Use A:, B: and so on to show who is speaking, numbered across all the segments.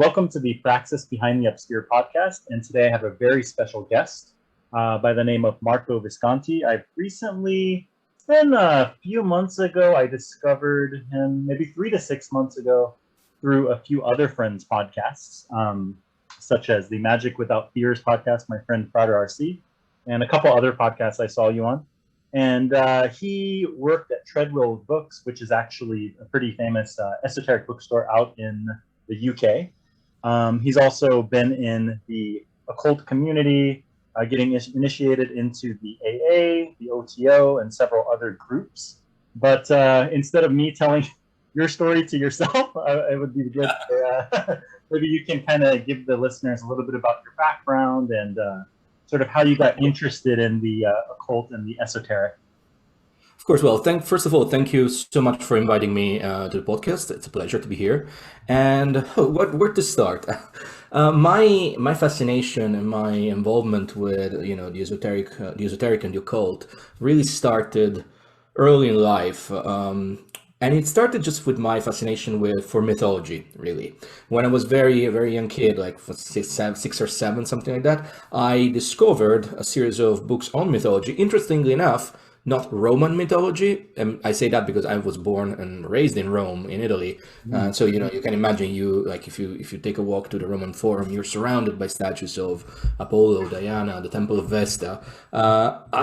A: Welcome to the Praxis Behind the Obscure podcast. And today I have a very special guest by the name of Marco Visconti. I've recently, it's been a few months ago, I discovered him maybe 3 to 6 months ago through a few other friends' podcasts, such as the Magic Without Fears podcast, my friend Prater RC, and a couple other podcasts I saw you on. And he worked at Treadwell Books, which is actually a pretty famous esoteric bookstore out in the UK. He's also been in the occult community, getting initiated into the AA, the OTO, and several other groups. But instead of me telling your story to yourself, it would be good for, maybe you can kind of give the listeners a little bit about your background and sort of how you got interested in the occult and the esoteric.
B: Of course. Well, first of all, thank you so much for inviting me to the podcast. It's a pleasure to be here. And where to start? My fascination and my involvement with the esoteric and the occult really started early in life. And it started just with my fascination for mythology, really. When I was very, very young kid, like 6 or 7, something like that, I discovered a series of books on mythology. Interestingly enough, not Roman mythology. And I say that because I was born and raised in Rome, in Italy. So, you can imagine if you take a walk to the Roman Forum, you're surrounded by statues of Apollo, Diana, the Temple of Vesta.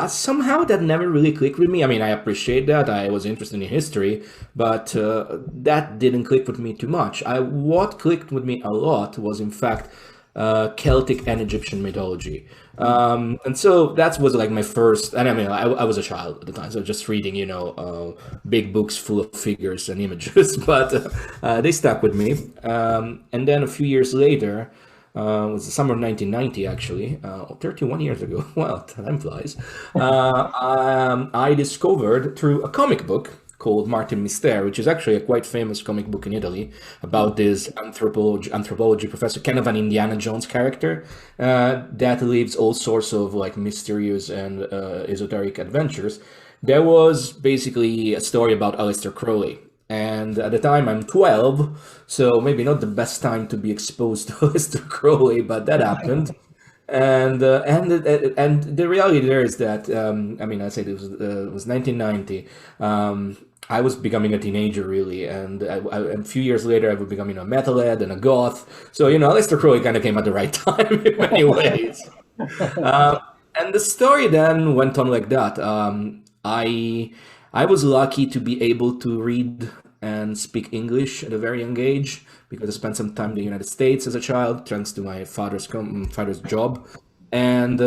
B: Somehow that never really clicked with me. I mean, I appreciate that. I was interested in history, but that didn't click with me too much. What clicked with me a lot was, in fact, Celtic and Egyptian mythology. And so that was like my first, and I mean, I was a child at the time, so just reading, big books full of figures and images, but they stuck with me. And then a few years later, it was the summer of 1990, actually, 31 years ago, well, time flies, I discovered through a comic book called Martin Mystère, which is actually a quite famous comic book in Italy about this anthropology professor, kind of an Indiana Jones character that lives all sorts of like mysterious and esoteric adventures. There was basically a story about Aleister Crowley. And at the time I'm 12, so maybe not the best time to be exposed to Aleister Crowley, but that happened. And the reality there is that I said it was 1990. I was becoming a teenager, really, and a few years later I was becoming a metalhead and a goth. So Aleister Crowley kind of came at the right time in many ways. And the story then went on like that. I was lucky to be able to read and speak English at a very young age because I spent some time in the United States as a child, thanks to my father's job, and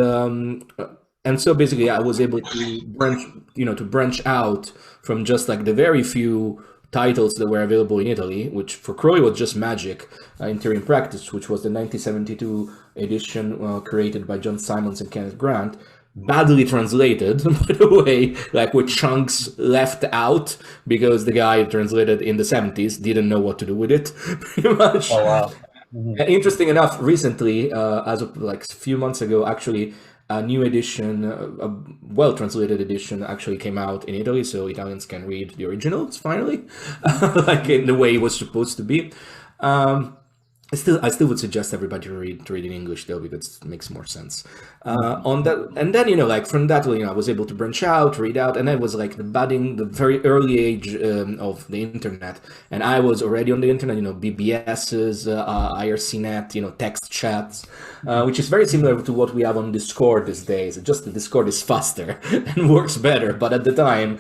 B: so basically I was able to branch out from just like the very few titles that were available in Italy, which for Crowley was just Magic, in Theory and Practice, which was the 1972 edition created by John Simons and Kenneth Grant. Badly translated, by the way, like with chunks left out because the guy translated in the 70s didn't know what to do with it, pretty much.
A: Oh, wow.
B: And interesting enough, recently, as of like a few months ago, actually, a new edition, a well-translated edition, actually came out in Italy, so Italians can read the originals finally, like in the way it was supposed to be. I still would suggest everybody to read in English though, because it makes more sense. On that, and then like from that, I was able to branch out, read out, and that was like the very early age of the internet. And I was already on the internet, BBSs, IRCnet, text chats, which is very similar to what we have on Discord these days. Just the Discord is faster and works better. But at the time,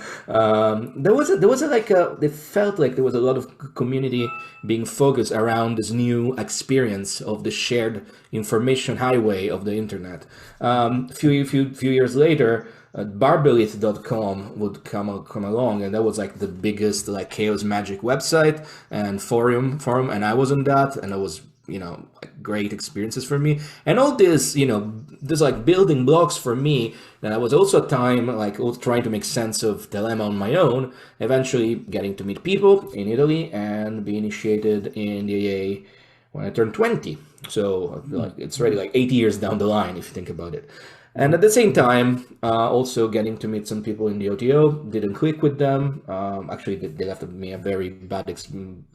B: they felt like there was a lot of community being focused around this new experience of the shared information highway of the internet. A few years later, Barbelith.com would come along, and that was like the biggest like chaos magic website and forum, and I was on that, and it was great experiences for me, and all this this like building blocks for me. That I was also a time like trying to make sense of dilemma on my own, eventually getting to meet people in Italy and be initiated in the AA when I turned 20. So like it's already like 8 years down the line if you think about it. And at the same time, also getting to meet some people in the OTO, didn't click with them. Actually, they left me a very bad,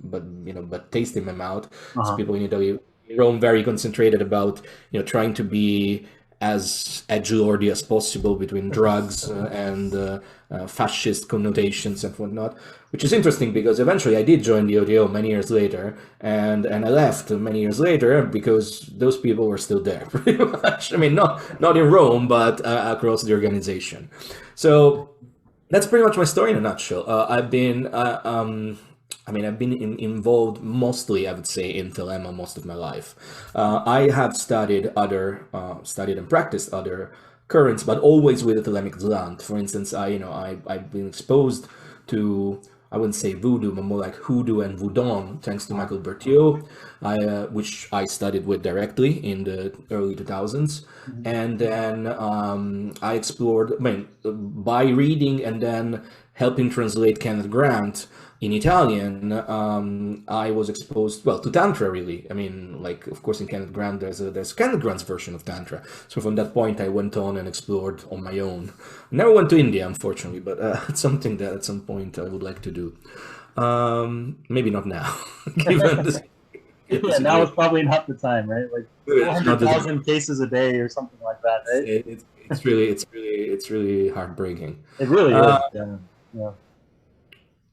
B: but taste in my mouth. So
A: Uh-huh.
B: people in Italy, Rome, very concentrated about trying to be as edgelordy as possible between drugs and fascist connotations and whatnot, which is interesting because eventually I did join the ODO many years later, and I left many years later because those people were still there, pretty much. I mean, not in Rome, but across the organization. So that's pretty much my story in a nutshell. I've been involved mostly, I would say, in Thelema most of my life. I have studied and practiced other currents, but always with a Thelemic slant. For instance, I've been exposed to, I wouldn't say voodoo, but more like hoodoo and voodoo, thanks to Michael Berthiaud, which I studied with directly in the early 2000s.
A: Mhm.
B: And then I explored, by reading and then helping translate Kenneth Grant in Italian, I was exposed, well, to Tantra, really. I mean, like, of course, in Kenneth Grant, there's Kenneth Grant's version of Tantra. So from that point, I went on and explored on my own. Never went to India, unfortunately, but it's something that at some point I would like to do. Maybe not now, given the
A: Yeah, now
B: situation.
A: it's probably not the time, right? Like
B: It's not the
A: 400,000 cases a day or something like that, right?
B: it's really heartbreaking.
A: It really
B: Uh,
A: is. Yeah. Yeah.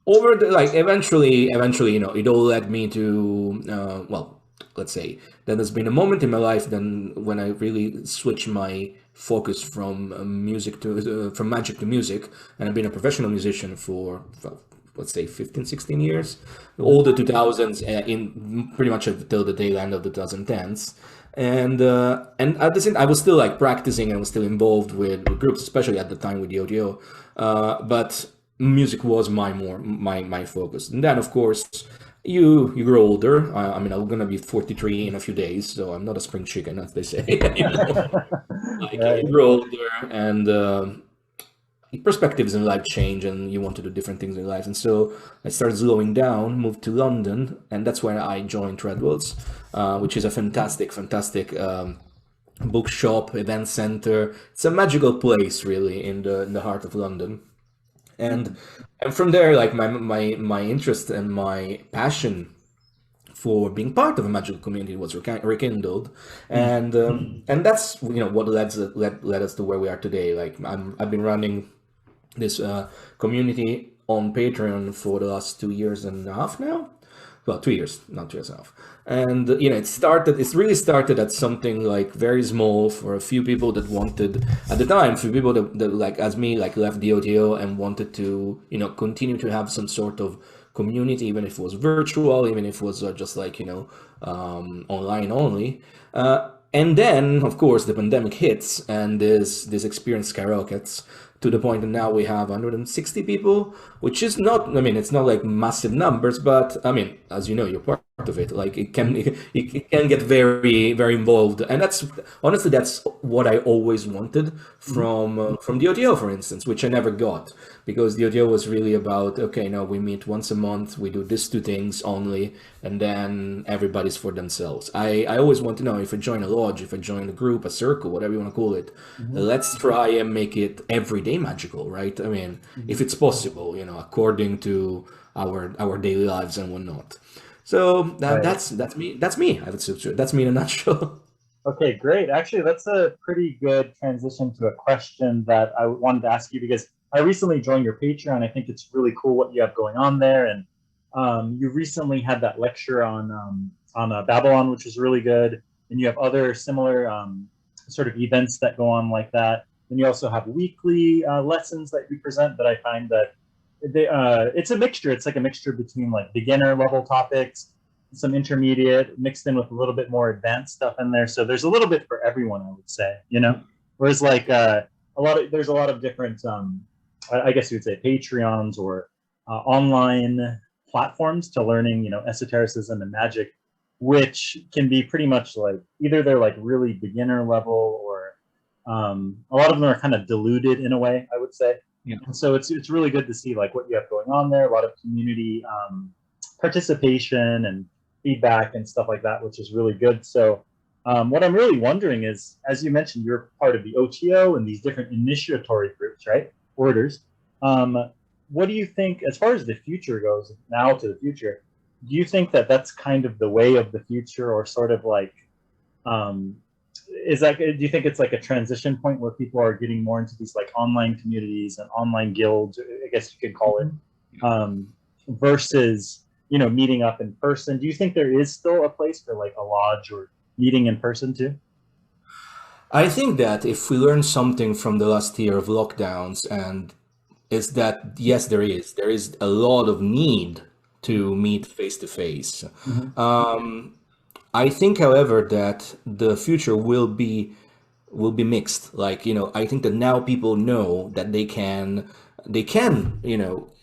B: Over the like eventually, it all led me to well, let's say that there's been a moment in my life then when I really switched my focus from music to from magic to music, and I've been a professional musician for, well, let's say 15, 16 years,
A: Mhm.
B: all the 2000s, in pretty much until the tail end of the 2010s. And at the same, I was still like practicing and was still involved with groups, especially at the time with the ODO. But music was my focus. And then, of course, you grow older. I mean, I'm gonna be 43 in a few days, so I'm not a spring chicken, as they say anymore. Like,
A: Right.
B: you grow older, and perspectives in life change, and you want to do different things in life. And so I started slowing down, moved to London, and that's where I joined Treadwells, which is a fantastic bookshop, event center. It's a magical place, really, in the heart of London. And
A: Mhm.
B: and from there, like my interest and my passion for being part of a magical community was rekindled,
A: Mhm.
B: and that's what led us to where we are today. Like I've been running this community on Patreon for the last 2 years and a half now. Well, 2 years, not 2 years and a half. And it's really started at something like very small for a few people that wanted, at the time, few people that like as me, like left the OTO and wanted to, continue to have some sort of community, even if it was virtual, even if it was just like, online only. And then, of course, the pandemic hits, and this experience skyrockets to the point that now we have 160 people, which is not, I mean, it's not like massive numbers, but I mean, as you know, you're part of it. Like it can get very, very involved, and that's honestly that's what I always wanted
A: Mhm.
B: from the OTO, for instance, which I never got, because the OTO was really about, okay, no, we meet once a month, we do these two things only, and then everybody's for themselves. I always want to know, if I join a lodge, if I join a group, a circle, whatever you want to call it,
A: Mhm.
B: let's try and make it everyday magical, right? I mean, if
A: Mhm.
B: it's possible, according to our daily lives and whatnot. So
A: Right.
B: that's me. That's me. I would say that's me in a nutshell.
A: Okay, great. Actually, that's a pretty good transition to a question that I wanted to ask you, because I recently joined your Patreon. I think it's really cool what you have going on there, and you recently had that lecture on Babylon, which was really good. And you have other similar sort of events that go on like that. And you also have weekly lessons that you present that I find that it's a mixture. It's like a mixture between like beginner level topics, some intermediate, mixed in with a little bit more advanced stuff in there. So there's a little bit for everyone, I would say, you know. Whereas like there's a lot of different, I guess you would say, Patreons or online platforms to learning, esotericism and magic, which can be pretty much like either they're like really beginner level, or a lot of them are kind of diluted in a way, I would say.
B: Yeah.
A: And so it's really good to see like what you have going on there. A lot of community participation and feedback and stuff like that, which is really good. So What I'm really wondering is, as you mentioned, you're part of the OTO and these different initiatory groups, right? Orders. What do you think, as far as the future goes, now to the future, do you think that that's kind of the way of the future, or sort of like, um, is that, do you think it's like a transition point where people are getting more into these like online communities and online guilds, I guess you could call it, versus, you know, meeting up in person? Do you think there is still a place for like a lodge or meeting in person too?
B: I think that if we learn something from the last year of lockdowns, and is that yes, there is a lot of need to meet face to face.
A: Mm-hmm.
B: I think, however, that the future will be mixed. Like, I think that now people know that they can,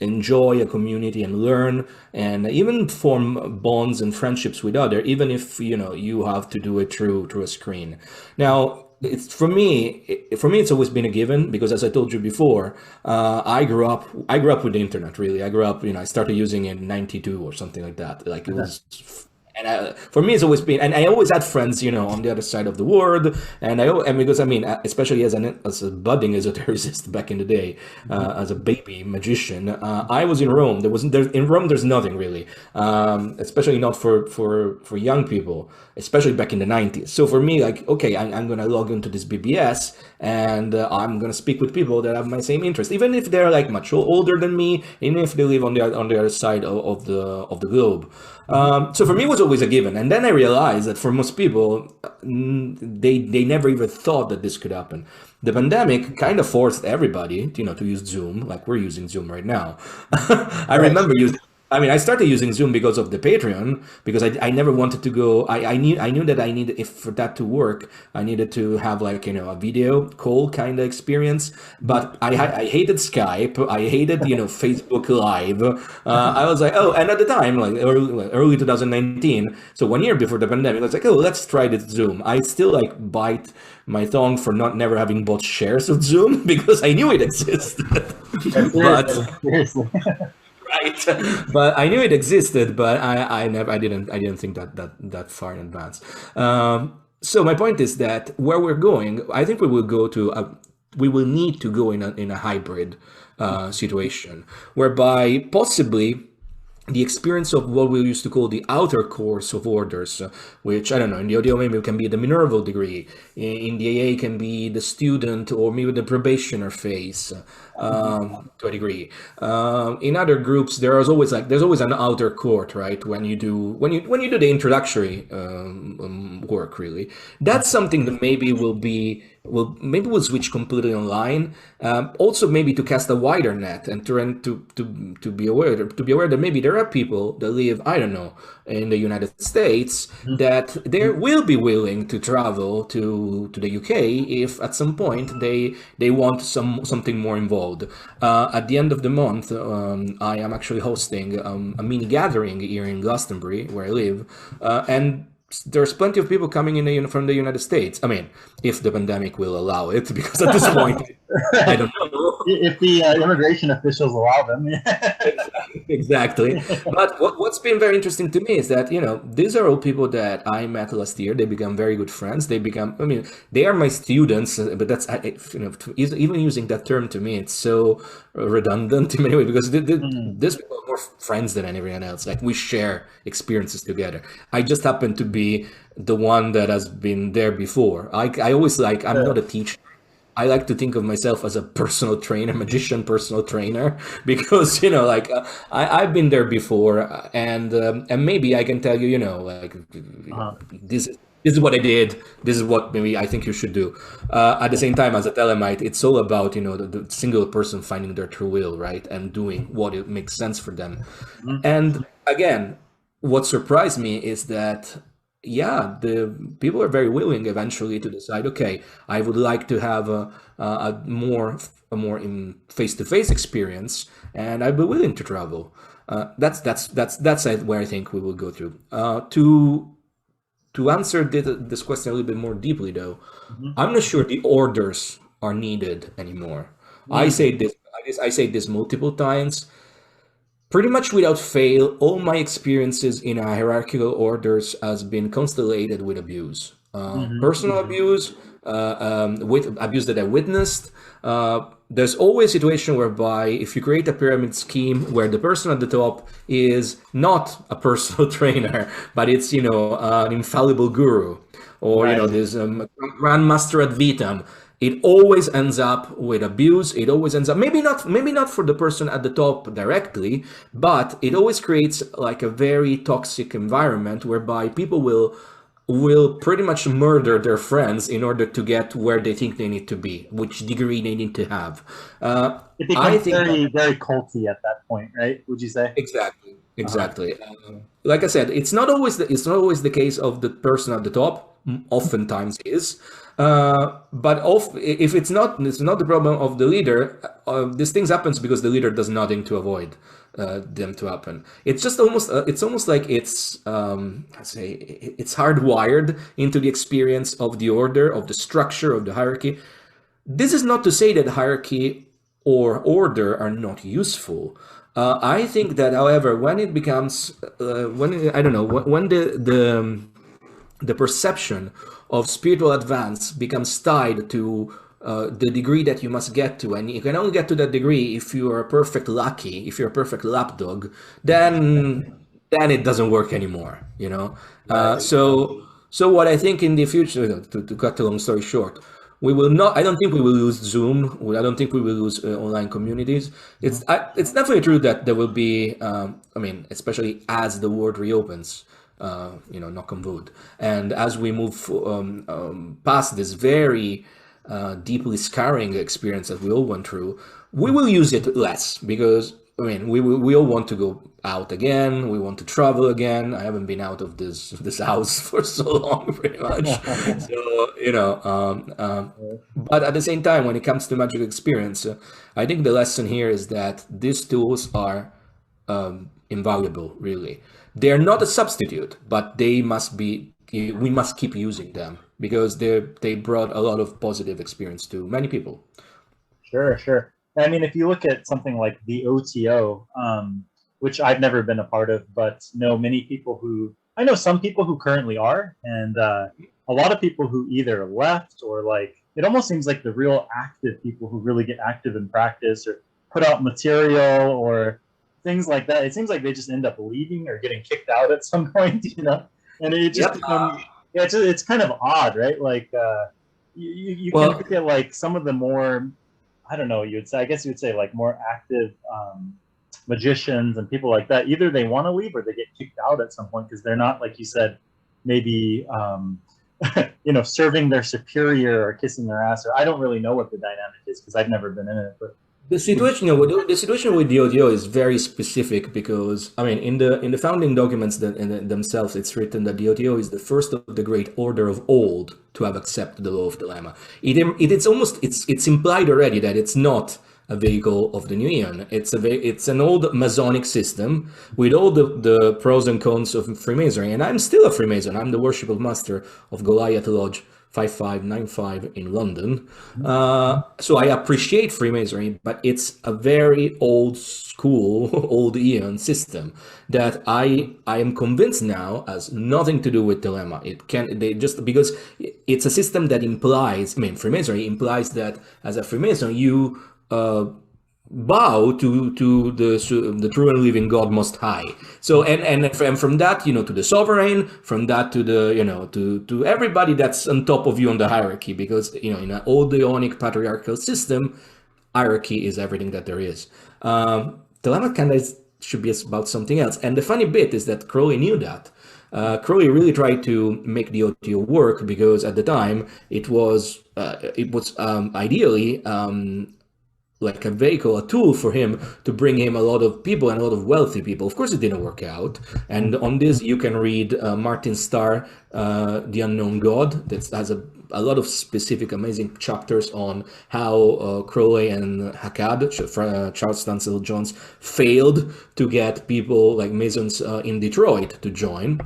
B: enjoy a community and learn and even form bonds and friendships with other, even if, you have to do it through a screen. Now, for me, it's always been a given because, as I told you before, I grew up with the internet. Really, I grew up. I started using it in '92 or something like that. Like it was, and for me, it's always been, and I always had friends, on the other side of the world, and because especially as a budding esotericist back in the day, as a baby magician, I was in Rome. In Rome. There's nothing really, especially not for young people, especially back in the '90s. So for me, like, okay, I'm gonna log into this BBS, and I'm gonna speak with people that have my same interest, even if they're like much older than me, even if they live on the other side of the globe. So for me, it was always a given. And then I realized that for most people, they never even thought that this could happen. The pandemic kind of forced everybody, to use Zoom, like we're using Zoom right now. I remember using. I started using Zoom because of the Patreon, because I never wanted to go. I knew that I needed, if for that to work, I needed to have like, a video call kind of experience. But I hated Skype. I hated, Facebook Live. I was like, oh, and at the time, like early 2019, so 1 year before the pandemic, I was like, oh, let's try this Zoom. I still like bite my tongue for never having bought shares of Zoom because I knew it existed. But
A: Seriously.
B: right, but I knew it existed, but I didn't think that far in advance. So my point is that where we're going, I think we will need to go in a hybrid situation, whereby possibly the experience of what we used to call the outer course of orders, which, I don't know, in the ODO maybe it can be the Minerval degree, in the AA can be the student or maybe the probationer phase, to a degree. In other groups, there's always an outer court, right? When you do the introductory work, really, that's something that maybe we'll switch completely online. Also, maybe to cast a wider net and to be aware that maybe there are people that live, I don't know, in the United States, that they will be willing to travel to the UK if at some point they want something more involved. At the end of the month, I am actually hosting a mini gathering here in Glastonbury, where I live, and there's plenty of people coming in from the United States. I mean, if the pandemic will allow it, because at this point, I don't know.
A: If the immigration officials allow them.
B: Exactly. But what's been very interesting to me is that, these are all people that I met last year. They become very good friends. They are my students, but that's, even using that term to me, it's so redundant in many ways, because these people are more friends than anyone else. Like, we share experiences together. I just happen to be the one that has been there before. I always I'm not a teacher. I like to think of myself as a personal trainer, magician personal trainer, because I've been there before, and maybe I can tell you, this is what I did. This is what maybe I think you should do. At the same time, as a Telemite, it's all about the single person finding their true will, right, and doing what it makes sense for them. And again, what surprised me is that, yeah, the people are very willing eventually to decide, okay, I would like to have a more in face-to-face experience, and I'd be willing to travel. That's where I think we will go through. To answer this question a little bit more deeply, though, I'm not sure the orders are needed anymore. I say this multiple times. Pretty much without fail, all my experiences in hierarchical orders has been constellated with abuse. personal abuse, with abuse that I witnessed. There's always a situation whereby if you create a pyramid scheme where the person at the top is not a personal trainer, but it's, an infallible guru, or, there's a grandmaster ad vitam, it always ends up with abuse. It always ends up, maybe not for the person at the top directly, but it always creates like a very toxic environment whereby people will pretty much murder their friends in order to get where they think they need to be, which degree they need to have.
A: It becomes very, very culty at that point, right? Would you say?
B: Exactly. Like I said, it's not always the case of the person at the top. Oftentimes is, but if it's not the problem of the leader. These things happens because the leader does nothing to avoid them to happen. It's just almost like it's hardwired into the experience of the order, of the structure, of the hierarchy. This is not to say that hierarchy or order are not useful. I think that, however, when it becomes when the perception of spiritual advance becomes tied to the degree that you must get to, and you can only get to that degree if you are a perfect lucky, if you're a perfect lapdog, then it doesn't work anymore, So what I think in the future, to cut a long story short, I don't think we will lose Zoom. I don't think we will lose online communities. It's definitely true that there will be, especially as the world reopens, knock on wood. And as we move past this very deeply scarring experience that we all went through, we will use it less because, we all want to go out again. We want to travel again. I haven't been out of this house for so long, pretty much. So, but at the same time, when it comes to magic experience, I think the lesson here is that these tools are invaluable, really. They're not a substitute, but we must keep using them because they brought a lot of positive experience to many people.
A: Sure. If you look at something like the OTO, which I've never been a part of, but know I know some people who currently are, and a lot of people who either left or it almost seems like the real active people who really get active in practice or put out material or things like that. It seems like they just end up leaving or getting kicked out at some point, and it just becomes, it's kind of odd, right? You can look at some of the more, I don't know, you would say more active magicians and people like that. Either they want to leave or they get kicked out at some point because they're not, like you said, maybe serving their superior or kissing their ass, or I don't really know what the dynamic is because I've never been in it. But
B: the situation with the OTO is very specific because in the founding documents themselves, it's written that the OTO is the first of the great order of old to have accepted the law of dilemma. It's implied already that it's not a vehicle of the new eon. It's an old Masonic system with all the pros and cons of Freemasonry, and I'm still a Freemason. I'm the Worshipful Master of Goliath Lodge 5595 in London. So I appreciate Freemasonry, but it's a very old school, old eon system that I am convinced now has nothing to do with dilemma. Because it's a system that implies, Freemasonry implies that as a Freemason, you bow to the true and living God Most High. So and from that, to the sovereign, from that to the to everybody that's on top of you on the hierarchy, because in an old Ionic patriarchal system, hierarchy is everything that there is. Dilemma kind of should be about something else. And the funny bit is that Crowley knew that. Crowley really tried to make the OTO work because at the time it was ideally like a vehicle, a tool for him to bring him a lot of people and a lot of wealthy people. Of course, it didn't work out. And on this, you can read Martin Starr, The Unknown God, that has a lot of specific, amazing chapters on how Crowley and Hakkad, Charles Stansel Jones, failed to get people like Masons in Detroit to join.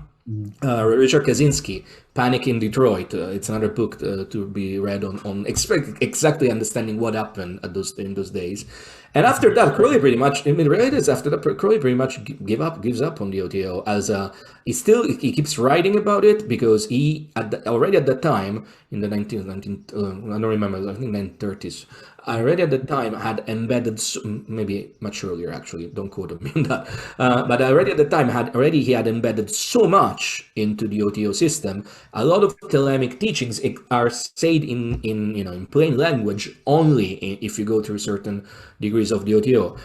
B: Richard Kaczynski Panic in Detroit. It's another book to be read on exactly understanding what happened in those days. And after that, Crowley pretty much, I mean, really is after that, Crowley pretty much gives up on the OTO as he keeps writing about it because he already at that time in the 19 I don't remember, I think 1930s. Already at the time had embedded, maybe much earlier actually, don't quote me on that, but already at the time he had embedded so much into the OTO system. A lot of Thelemic teachings are said in plain language only if you go through certain degrees of the OTO.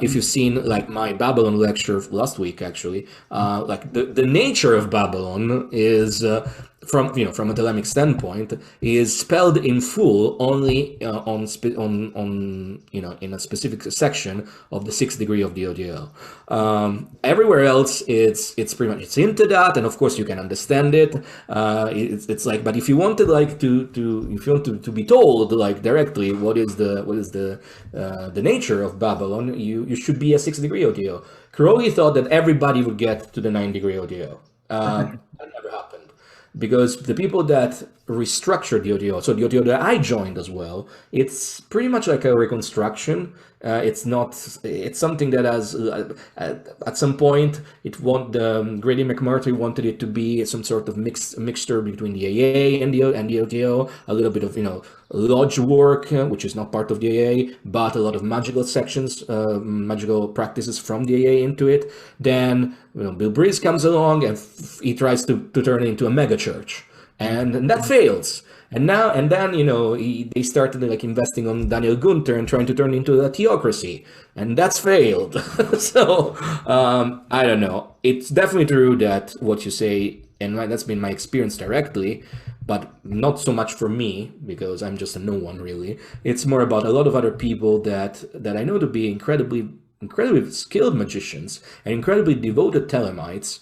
B: If you've seen like my Babylon lecture last week, actually, like the nature of Babylon is from a Thelemic standpoint is spelled in full only in a specific section of the 6th degree of the OTO. Everywhere else it's pretty much it's into that, and of course you can understand it. It's like, but if you wanted like to be told like directly what is the nature of Babylon, you should be a 6th degree OTO. Crowley thought that everybody would get to the 9th degree OTO. That never happened. Because the people that restructured the OTO, so the OTO that I joined as well, it's pretty much like a reconstruction. It's something that has, at some point, Grady McMurtry wanted it to be some sort of mixture between the AA and the OTO, a little bit of, lodge work, which is not part of the AA, but a lot of magical sections, magical practices from the AA into it. Then, Bill Breeze comes along and he tries to turn it into a mega church, and that fails. And then they started like investing on Daniel Gunther and trying to turn it into a theocracy, and that's failed. So I don't know. It's definitely true that what you say, and that's been my experience directly, but not so much for me because I'm just a no one really. It's more about a lot of other people that I know to be incredibly skilled magicians and incredibly devoted Thelemites.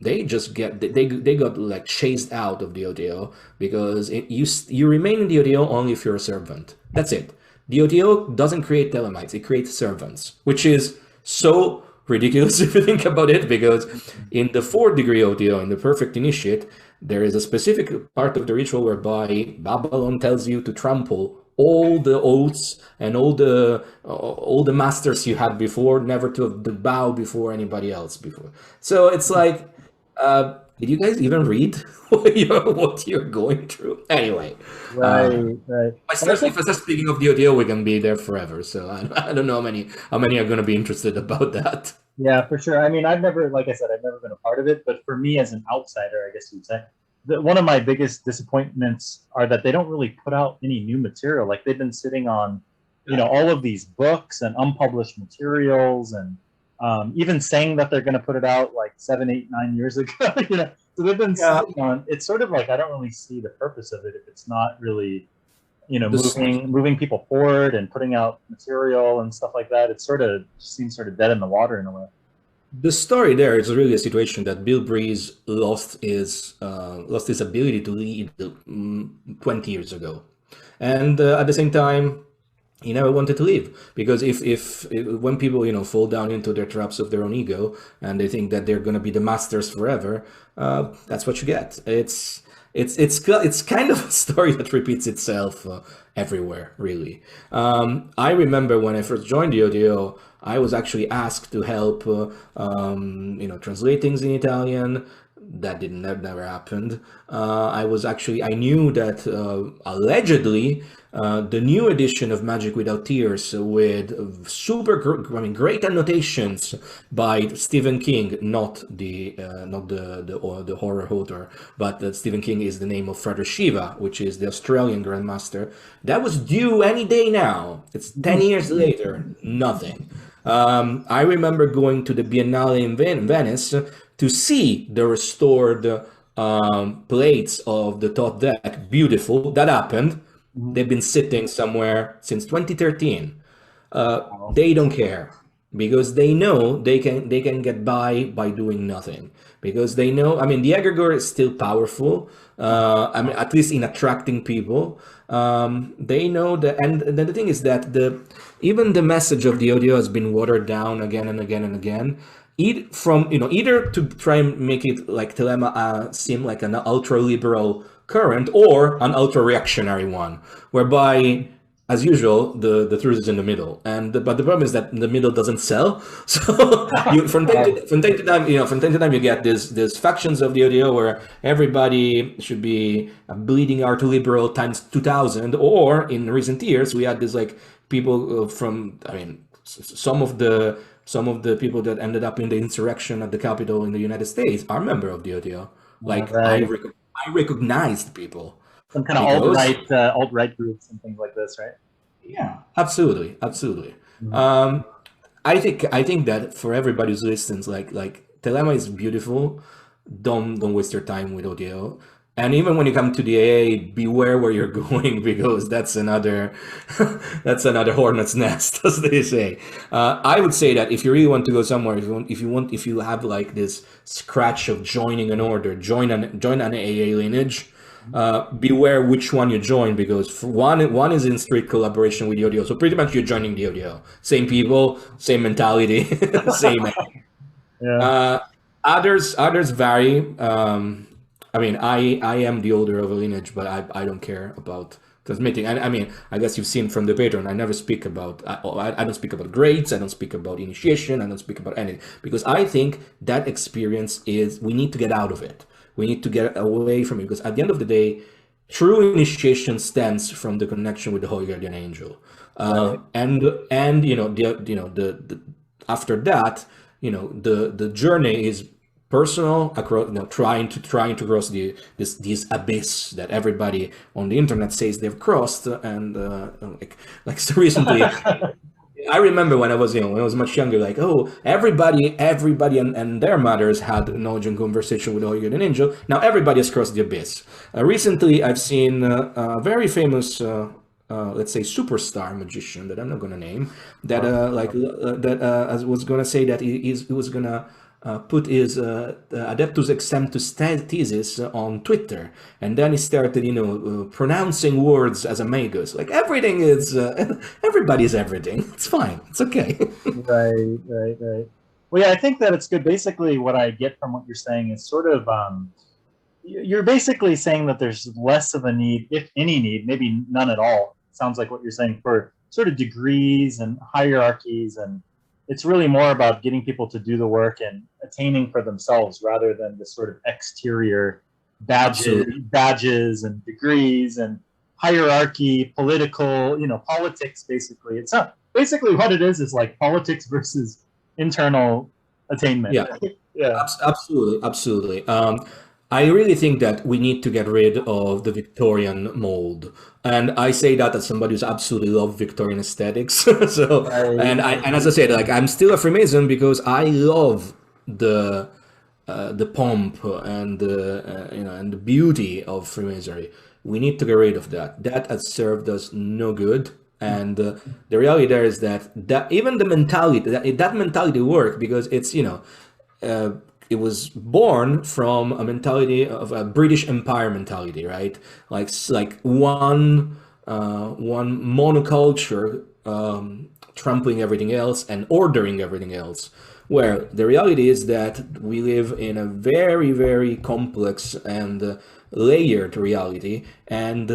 B: They got like chased out of the OTO because you remain in the OTO only if you're a servant. That's it. The OTO doesn't create Thelemites; it creates servants, which is so ridiculous if you think about it. Because in the 4th degree OTO, in the Perfect Initiate, there is a specific part of the ritual whereby Babylon tells you to trample all the oaths and all the masters you had before, never to bow before anybody else before. So it's like. Did you guys even read what you're going through? Anyway,
A: right.
B: If I start speaking of the OTO, we can be there forever. So I don't know how many are going to be interested about that.
A: Yeah, for sure. I mean, like I said, I've never been a part of it. But for me, as an outsider, I guess you'd say, one of my biggest disappointments are that they don't really put out any new material. Like they've been sitting on, all of these books and unpublished materials and. Even saying that they're going to put it out like 7, 8, 9 years ago, so they've been sitting on. It's sort of like I don't really see the purpose of it if it's not really, moving people forward and putting out material and stuff like that. It sort of seems sort of dead in the water in a way.
B: The story there is really a situation that Bill Breeze lost his ability to lead 20 years ago, and at the same time. He never wanted to leave because if when people fall down into their traps of their own ego and they think that they're going to be the masters forever, that's what you get. It's kind of a story that repeats itself everywhere, really. I remember when I first joined the OTO, I was actually asked to help translate things in Italian. That never happened. I knew that allegedly the new edition of Magic Without Tears with great annotations by Stephen King, not the horror author, but Stephen King is the name of Frater Shiva, which is the Australian Grandmaster. That was due any day now. It's 10 years later, nothing. I remember going to the Biennale in Venice to see the restored plates of the Thoth deck. Beautiful. That happened. They've been sitting somewhere since 2013. They don't care because they know they can get by doing nothing. Because they know, the egregore is still powerful. At least in attracting people. They know that, and then the thing is that even the message of the OTO has been watered down again and again and again. either to try and make it like Telema seem like an ultra liberal current or an ultra reactionary one, whereby, as usual, the truth is in the middle. But the problem is that the middle doesn't sell. So from time to time, you get these factions of the ODO where everybody should be a bleeding art liberal times 2000. Or in recent years, we had this like people some of the people that ended up in the insurrection at the Capitol in the United States are member of the ODO. Like
A: right.
B: I recognized people.
A: Some kind of alt-right groups and things like this, right?
B: Yeah, absolutely.
A: Mm-hmm.
B: I think that for everybody who's listening, like Telema is beautiful. Don't waste your time with ODO. And even when you come to the AA, beware where you're going, because that's another hornet's nest, as they say. I would say that if you really want to go somewhere, if you have like this scratch of joining an order, join an AA lineage. Beware which one you join, because one is in strict collaboration with the ODO. So pretty much you're joining the ODO. Same people, same mentality, same.
A: Yeah.
B: Others vary. I am the older of a lineage, but I don't care about transmitting. I guess you've seen from the Patreon, I never speak about, I don't speak about grades, I don't speak about initiation, I don't speak about anything, because I think that experience we need to get out of it. We need to get away from it, because at the end of the day, true initiation stems from the connection with the Holy Guardian Angel.
A: Right.
B: And after that, the journey is personal, across, trying to cross this abyss that everybody on the internet says they've crossed, and so recently, I remember when I was much younger, like, oh, everybody and their mothers had knowledge and conversation with the Holy Guardian Angel. Now everybody has crossed the abyss. Recently, I've seen a very famous, let's say, superstar magician that I'm not going to name, that was going to say that he was going to put his Adeptus Exemptus thesis on Twitter, and then he started, pronouncing words as a magus. Like everything is, everybody is everything. It's fine. It's okay.
A: Right. Well, yeah, I think that it's good. Basically, what I get from what you're saying is sort of, you're basically saying that there's less of a need, if any need, maybe none at all. Sounds like what you're saying, for sort of degrees and hierarchies, and it's really more about getting people to do the work and attaining for themselves, rather than the sort of exterior badges and degrees and hierarchy, political, politics. Basically, it's not basically what it is like politics versus internal attainment.
B: Yeah. Absolutely. I really think that we need to get rid of the Victorian mold, and I say that as somebody who's absolutely love Victorian aesthetics. So, and as I said, like, I'm still a Freemason because I love the pomp and the beauty of Freemasonry. We need to get rid of that. That has served us no good. And the reality there is that even the mentality, that mentality worked because it's, it was born from a mentality of a British Empire mentality, right? Like one monoculture trampling everything else and ordering everything else. Where the reality is that we live in a very, very complex and layered reality, and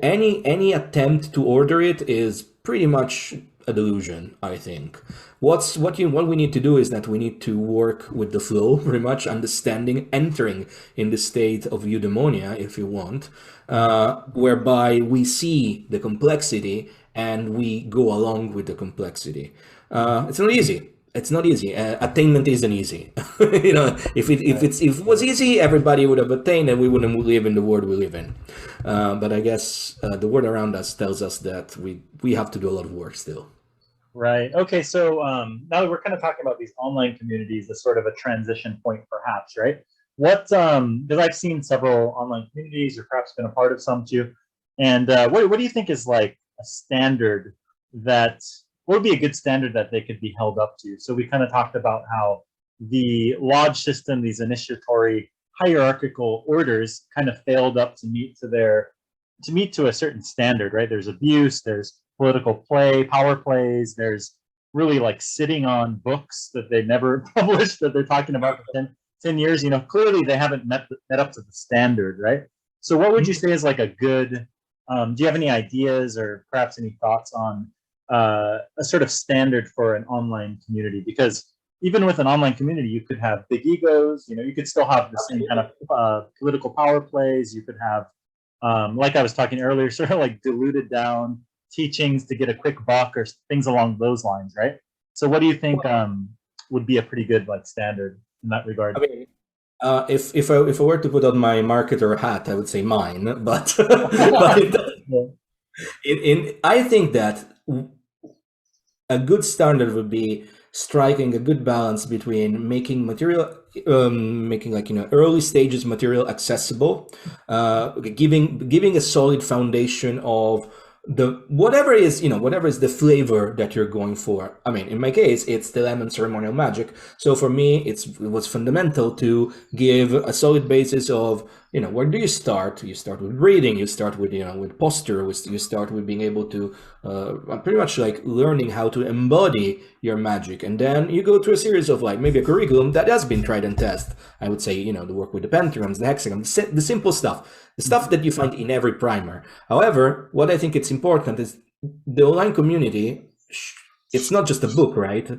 B: any attempt to order it is pretty much a delusion, I think. What we need to do is that we need to work with the flow, pretty much understanding, entering in the state of eudaimonia, if you want, whereby we see the complexity and we go along with the complexity. It's not easy. Attainment isn't easy. If it was easy, everybody would have attained, and we wouldn't live in the world we live in. But I guess the world around us tells us that we have to do a lot of work still.
A: Right. Okay. So now that we're kind of talking about these online communities as sort of a transition point, perhaps, right? Because I've seen several online communities, or perhaps been a part of some too. And what do you think is like a standard what would be a good standard that they could be held up to? So we kind of talked about how the lodge system, these initiatory hierarchical orders, kind of failed up to meet to a certain standard, right? There's abuse, there's political play, power plays, there's really like sitting on books that they never published that they're talking about for 10 years. You know, clearly they haven't met up to the standard, right? So what would you say is like a good, do you have any ideas or perhaps any thoughts on a sort of standard for an online community? Because even with an online community, you could have big egos, you know, you could still have the same kind of political power plays. You could have, like I was talking earlier, sort of like diluted down teachings to get a quick buck or things along those lines, right? So what do you think would be a pretty good like standard in that regard?
B: I mean, if I were to put on my marketer hat, I would say mine. But I think that a good standard would be striking a good balance between making material, making like early stages material accessible, giving a solid foundation of the whatever is the flavor that you're going for. I mean, in my case, it's the lemon ceremonial magic. So for me, it was fundamental to give a solid basis of where do you start? You start with reading. You start with with posture. You start with being able to pretty much like learning how to embody your magic, and then you go through a series of like maybe a curriculum that has been tried and tested. I would say the work with the pentagrams, the hexagons, the simple stuff. The stuff that you find in every primer. However, what I think it's important is the online community, it's not just a book, right?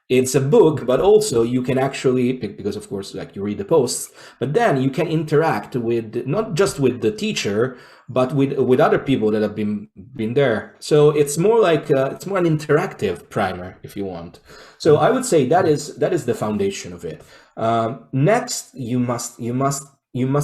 B: It's a book, but also you can actually, because of course, like you read the posts, but then you can interact with, not just with the teacher, but with other people that have been there. So it's more like, it's more an interactive primer, if you want. So I would say that is the foundation of it. Next, you must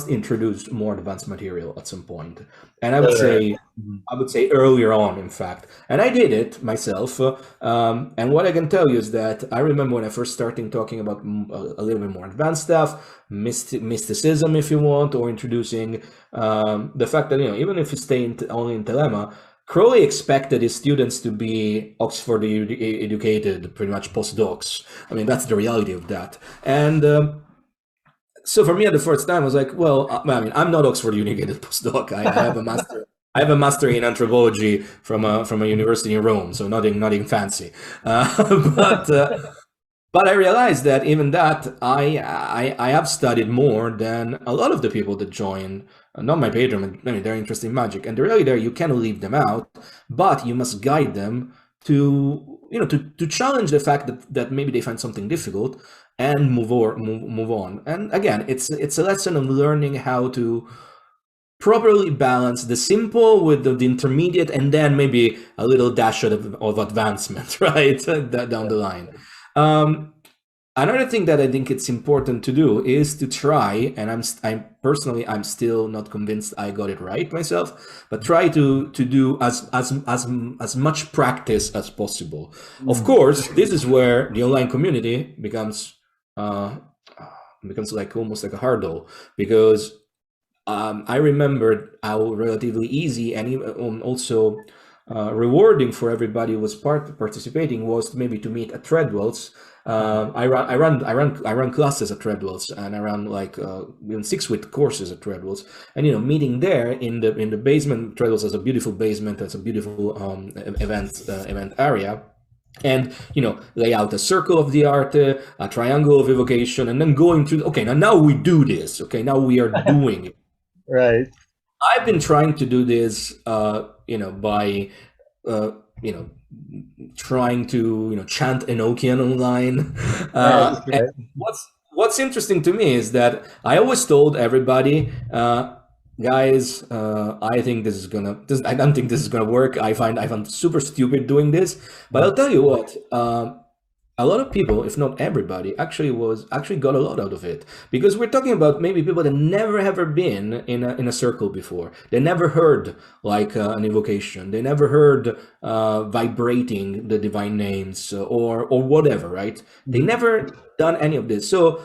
B: introduce more advanced material at some point. And I would say earlier on, in fact. And I did it myself. And what I can tell you is that I remember when I first started talking about a little bit more advanced stuff, mysticism, if you want, or introducing the fact that, even if you stay only in Telema, Crowley expected his students to be Oxford educated, pretty much postdocs. I mean, that's the reality of that. And so for me at the first time, I was like, well, I mean, I'm not Oxford educated postdoc. I have a master. I have a master in anthropology from a university in Rome, so nothing fancy. But I realized that even that I have studied more than a lot of the people that join. Not my patron. I mean, they're interested in magic, and they're really there. You can leave them out, but you must guide them to to challenge the fact that maybe they find something difficult and move on. And again, it's a lesson of learning how to properly balance the simple with the intermediate, and then maybe a little dash of advancement, right, down the line. Another thing that I think it's important to do is to try, and I'm still not convinced I got it right myself, but try to do as much practice as possible. Of course, this is where the online community becomes like almost like a hurdle, because I remembered how relatively easy and also rewarding for everybody who was participating was maybe to meet at Treadwell's. I run classes at Treadwell's, and I run like even 6-week courses at Treadwell's, and meeting there in the basement. Treadwell's has a beautiful basement. That's a beautiful event area. And lay out a circle of the art, a triangle of evocation, and then going to now we do this. Okay, now we are doing it.
A: Right.
B: I've been trying to do this, by trying to chant Enochian online.
A: Right.
B: What's interesting to me is that I always told everybody, guys, I think I don't think this is gonna work. I find super stupid doing this. But I'll tell you what, a lot of people, if not everybody, actually got a lot out of it, because we're talking about maybe people that never ever been in a circle before. They never heard like an evocation. They never heard vibrating the divine names or whatever, right? They never done any of this. So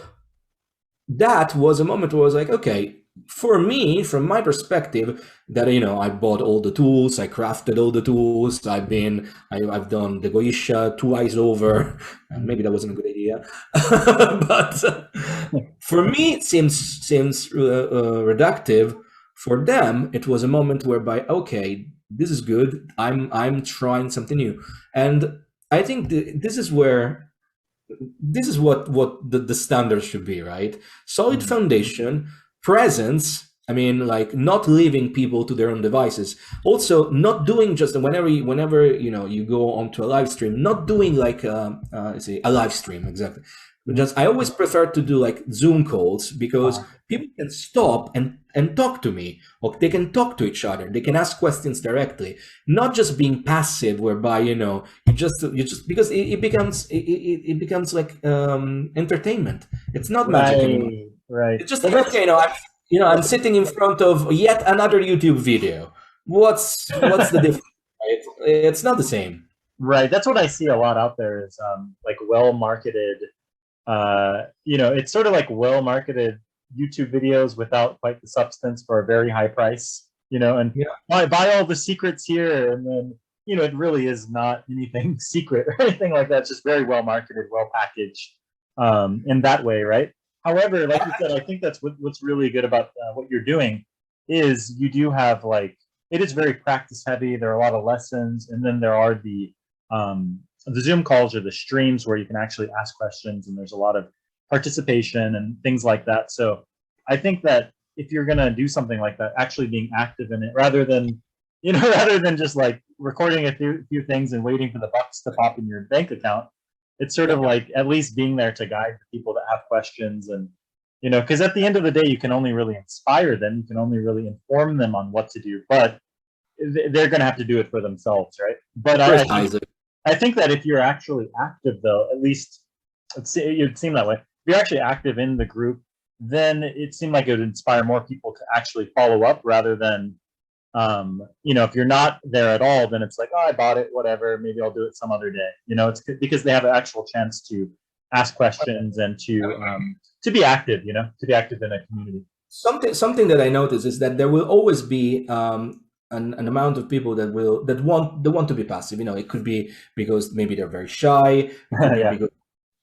B: that was a moment where I was like, okay, for me, from my perspective, that I bought all the tools, I crafted all the tools, I've done the Goisha twice over, and maybe that wasn't a good idea, but for me it seems reductive. For them, it was a moment whereby, okay, this is good. I'm trying something new, and I think this is where this is what the standard should be, right? Solid
A: Mm.
B: foundation, presence. I mean, like not leaving people to their own devices. Also, not doing just whenever you go onto a live stream, not doing like say a live stream exactly.
A: Mhm.
B: Just I always prefer to do like Zoom calls because
A: Uh,
B: people can stop and talk to me, or they can talk to each other. They can ask questions directly, not just being passive, whereby you just because it becomes like entertainment. It's not magic anymore.
A: right, right.
B: It's just
A: Well,
B: like, okay, I'm
A: that's
B: sitting in front of yet another YouTube video. What's the difference? Right? It's not the same.
A: right. That's what I see a lot out there is like well marketed. It's sort of like well marketed YouTube videos without quite the substance for a very high price. And
B: Yeah.
A: buy all the secrets here, and then it really is not anything secret or anything like that. It's just very well marketed, well packaged, in that way, right? However, like you said, I think that's what's really good about what you're doing is you do have like it is very practice heavy. There are a lot of lessons, and then there are the Zoom calls or the streams where you can actually ask questions, and there's a lot of participation and things like that. So I think that if you're gonna do something like that, actually being active in it rather than rather than just like recording a few things and waiting for the bucks to pop in your bank account, it's sort of like at least being there to guide the people that have questions. And because at the end of the day you can only really inspire them, you can only really inform them on what to do, but they're going to have to do it for themselves, right? But
B: First, Isaac.
A: I think that if you're actually active, though, at least it'd seem that way. If you're actually active in the group, then it seemed like it would inspire more people to actually follow up rather than, if you're not there at all, then it's like, oh, I bought it, whatever. Maybe I'll do it some other day. It's because they have an actual chance to ask questions and to be active. To be active in a community.
B: Something that I notice is that there will always be an amount of people that want to be passive. It could be because maybe they're very shy. It could be
A: Yeah.
B: because,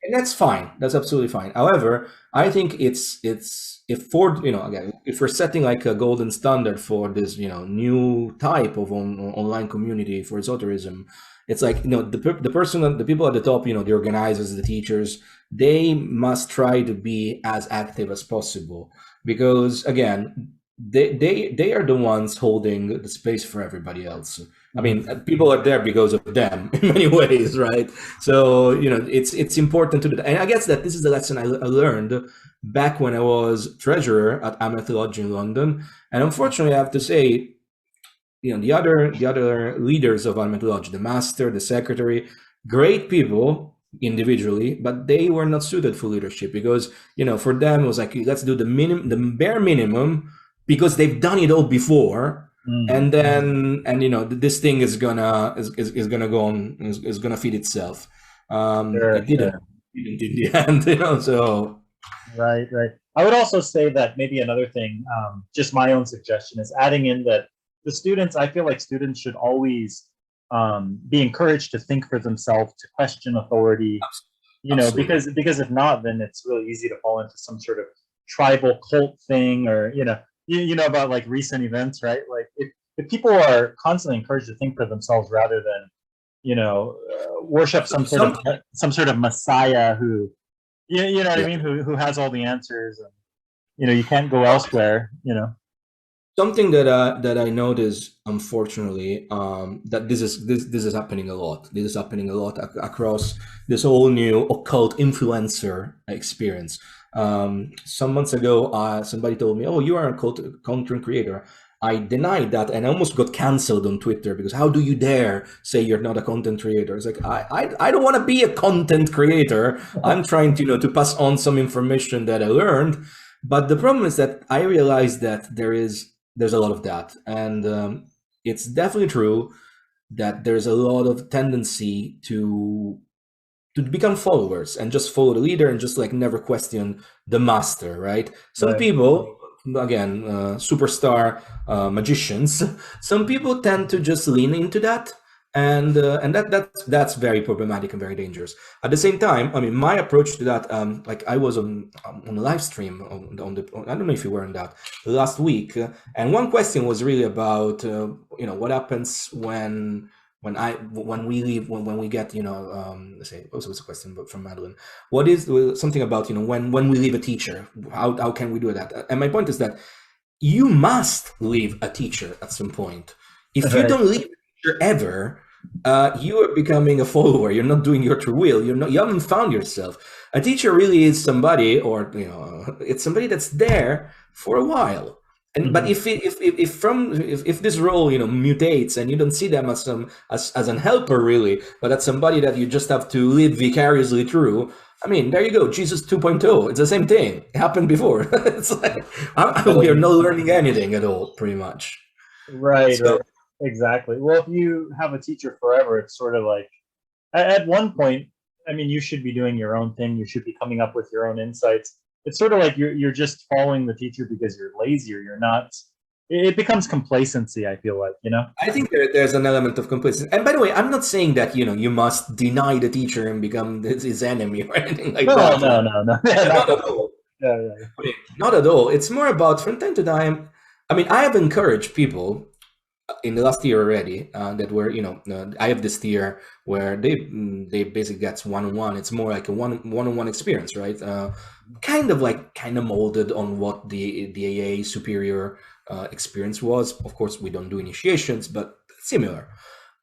B: and that's fine. That's absolutely fine. However, I think it's if again, if we're setting like a golden standard for this new type of online community for esotericism, it's like the people at the top, the organizers, the teachers, they must try to be as active as possible, because again, they are the ones holding the space for everybody else. I mean, people are there because of them in many ways, right? So it's important to do that. And I guess that this is the lesson I learned back when I was treasurer at Amethyst Lodge in London. And unfortunately, I have to say, the other leaders of Amethyst Lodge, the master, the secretary, great people individually, but they were not suited for leadership, because for them it was like, let's do the bare minimum, because they've done it all before. And then this thing is gonna go on, is gonna feed itself. It didn't in the end. So
A: Right. I would also say that maybe another thing, just my own suggestion, is adding in that I feel like students should always be encouraged to think for themselves, to question authority,
B: absolutely.
A: because if not, then it's really easy to fall into some sort of tribal cult thing, or you know about like recent events, right? Like if people are constantly encouraged to think for themselves rather than worship some sort of messiah who you know what I mean, who has all the answers, and you can't go elsewhere.
B: Something that I notice, unfortunately, that this is happening a lot. This is happening a lot across this whole new occult influencer experience. Some months ago, somebody told me, "Oh, you are a content creator." I denied that, and I almost got canceled on Twitter, because how do you dare say you're not a content creator? It's like, I don't want to be a content creator. I'm trying to pass on some information that I learned. But the problem is that I realized that there's a lot of that, and it's definitely true that there's a lot of tendency to become followers and just follow the leader and just like never question the master, right? Some people, again, superstar magicians, some people tend to just lean into that, and that's very problematic and very dangerous. At the same time, I mean, my approach to that, like I was on a live stream on the I don't know if you were on that last week, and one question was really about what happens when when we leave, when we get, let's say, what was the question from Madeline? What is something about, when we leave a teacher, how can we do that? And my point is that you must leave a teacher at some point. If you
A: Right.
B: don't leave a teacher ever, you are becoming a follower. You're not doing your true will. You haven't found yourself. A teacher really is somebody, or it's somebody that's there for a while. And but if this role mutates, and you don't see them as as an helper really, but as somebody that you just have to live vicariously through. I mean, there you go, Jesus 2.0. It's the same thing. It happened before. It's like we are not learning anything at all, pretty much.
A: Right,
B: So
A: right. Exactly. Well, if you have a teacher forever, it's sort of like at one point, I mean, you should be doing your own thing. You should be coming up with your own insights. It's sort of like you're just following the teacher because you're lazy or you're not. It becomes complacency, I feel like, you know?
B: I think there's an element of complacency. And by the way, I'm not saying that you must deny the teacher and become his enemy or anything like
A: No,
B: that.
A: no, no, no. Yeah,
B: Not at all.
A: yeah, yeah.
B: Not at all. It's more about from time to time. I mean, I have encouraged people in the last year already that were, I have this tier where they basically get one-on-one. It's more like a one-on-one experience, right? Kind of molded on what the AA superior experience was. Of course, we don't do initiations, but similar.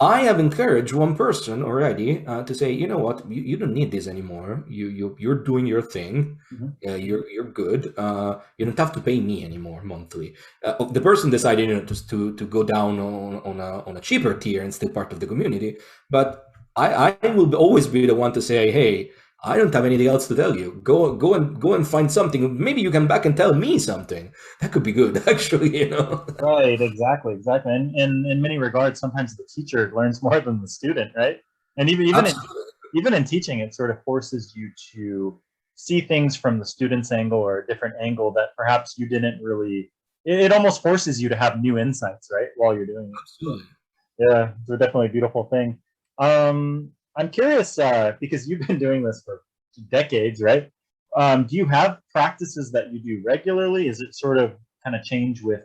B: I have encouraged one person already to say, you know what, you don't need this anymore. You're doing your thing. You're good. You don't have to pay me anymore monthly. The person decided to go down on a cheaper tier and still part of the community. But I will always be the one to say, hey, I don't have anything else to tell you. Go and find something. Maybe you come back and tell me something. That could be good, actually.
A: Right, exactly, exactly. And in many regards, sometimes the teacher learns more than the student, right? And even in teaching, it sort of forces you to see things from the student's angle or a different angle that perhaps you didn't really. It almost forces you to have new insights, right, while you're doing it. So,
B: Absolutely.
A: yeah, it's definitely a beautiful thing. I'm curious because you've been doing this for decades, right? Do you have practices that you do regularly? Is it sort of kind of change with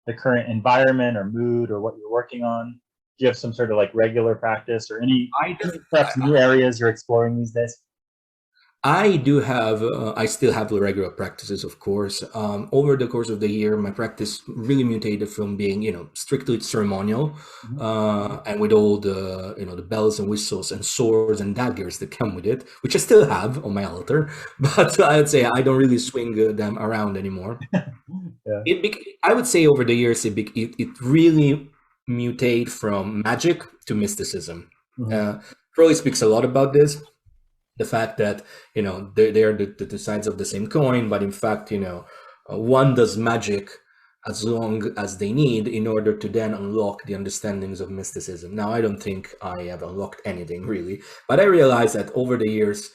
A: the current environment or mood or what you're working on? Do you have some sort of like regular practice or any perhaps new areas you're exploring these days?
B: I do have, I still have the regular practices, of course. Over the course of the year, my practice really mutated from being, strictly ceremonial, and with all the, the bells and whistles and swords and daggers that come with it, which I still have on my altar, but I'd say I don't really swing them around anymore.
A: Yeah.
B: I would say over the years, it really mutated from magic to mysticism. Crowley speaks a lot about this. The fact that they are the sides of the same coin, but in fact one does magic as long as they need in order to then unlock the understandings of mysticism. Now, I don't think I have unlocked anything really, but I realized that over the years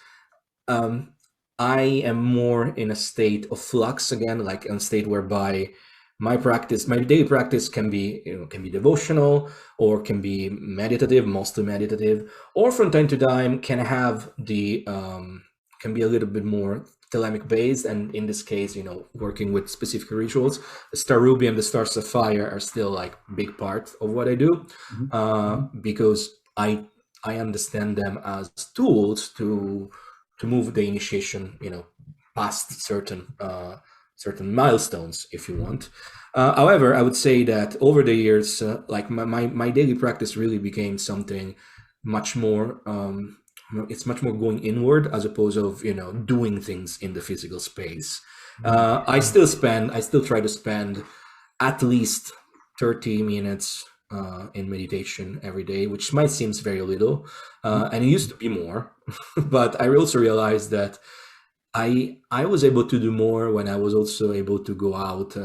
B: I am more in a state of flux again, like a state whereby my daily practice can be devotional, or can be meditative, mostly meditative, or from time to time can have can be a little bit more thelemic based. And in this case, working with specific rituals, the Star Ruby and the Star Sapphire are still like big part of what I do, because I understand them as tools to move the initiation, past certain milestones, if you want. However, I would say that over the years, like my daily practice really became something much more. It's much more going inward as opposed of doing things in the physical space. I still try to spend at least 30 minutes in meditation every day, which might seem very little, and it used to be more, but I also realized that I was able to do more when I was also able to go out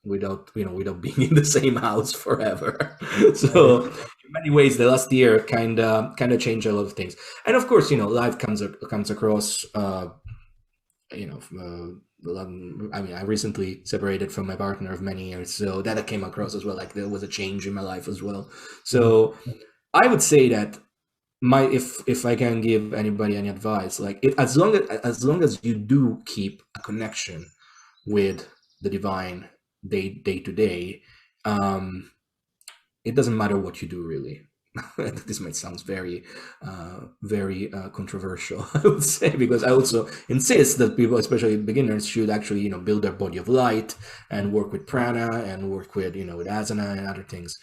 B: without being in the same house forever. So in many ways, the last year kind of changed a lot of things. And of course, life comes across. I mean, I recently separated from my partner of many years, so that came across as well. Like there was a change in my life as well. So I would say that if I can give anybody any advice, like as long as you do keep a connection with the divine day to day, it doesn't matter what you do really. this might sound very controversial, I would say, because I also insist that people, especially beginners, should actually build their body of light and work with prana and work with with asana and other things.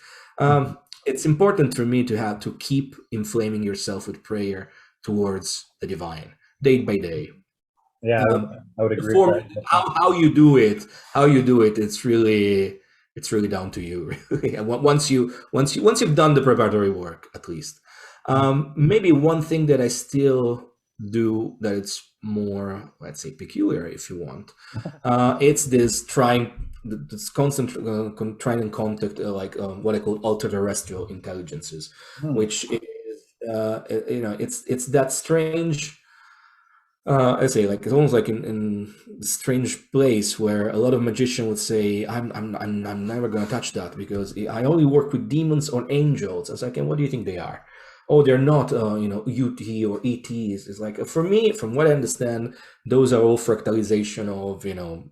B: It's important for me to keep inflaming yourself with prayer towards the divine day by day.
A: Yeah, I would agree
B: For
A: with
B: me,
A: that.
B: how you do it, it's really down to you. Really. And once you've done the preparatory work, at least. Maybe one thing that I still do that it's more, let's say, peculiar, if you want, it's this constant trying and contact, what I call ultra-terrestrial intelligences, which is it's that strange. I say, like, it's almost like in a strange place where a lot of magicians would say, I'm never gonna touch that because I only work with demons or angels. I was like, and what do you think they are? Oh, they're not UT or ETs. It's like, for me, from what I understand, those are all fractalization of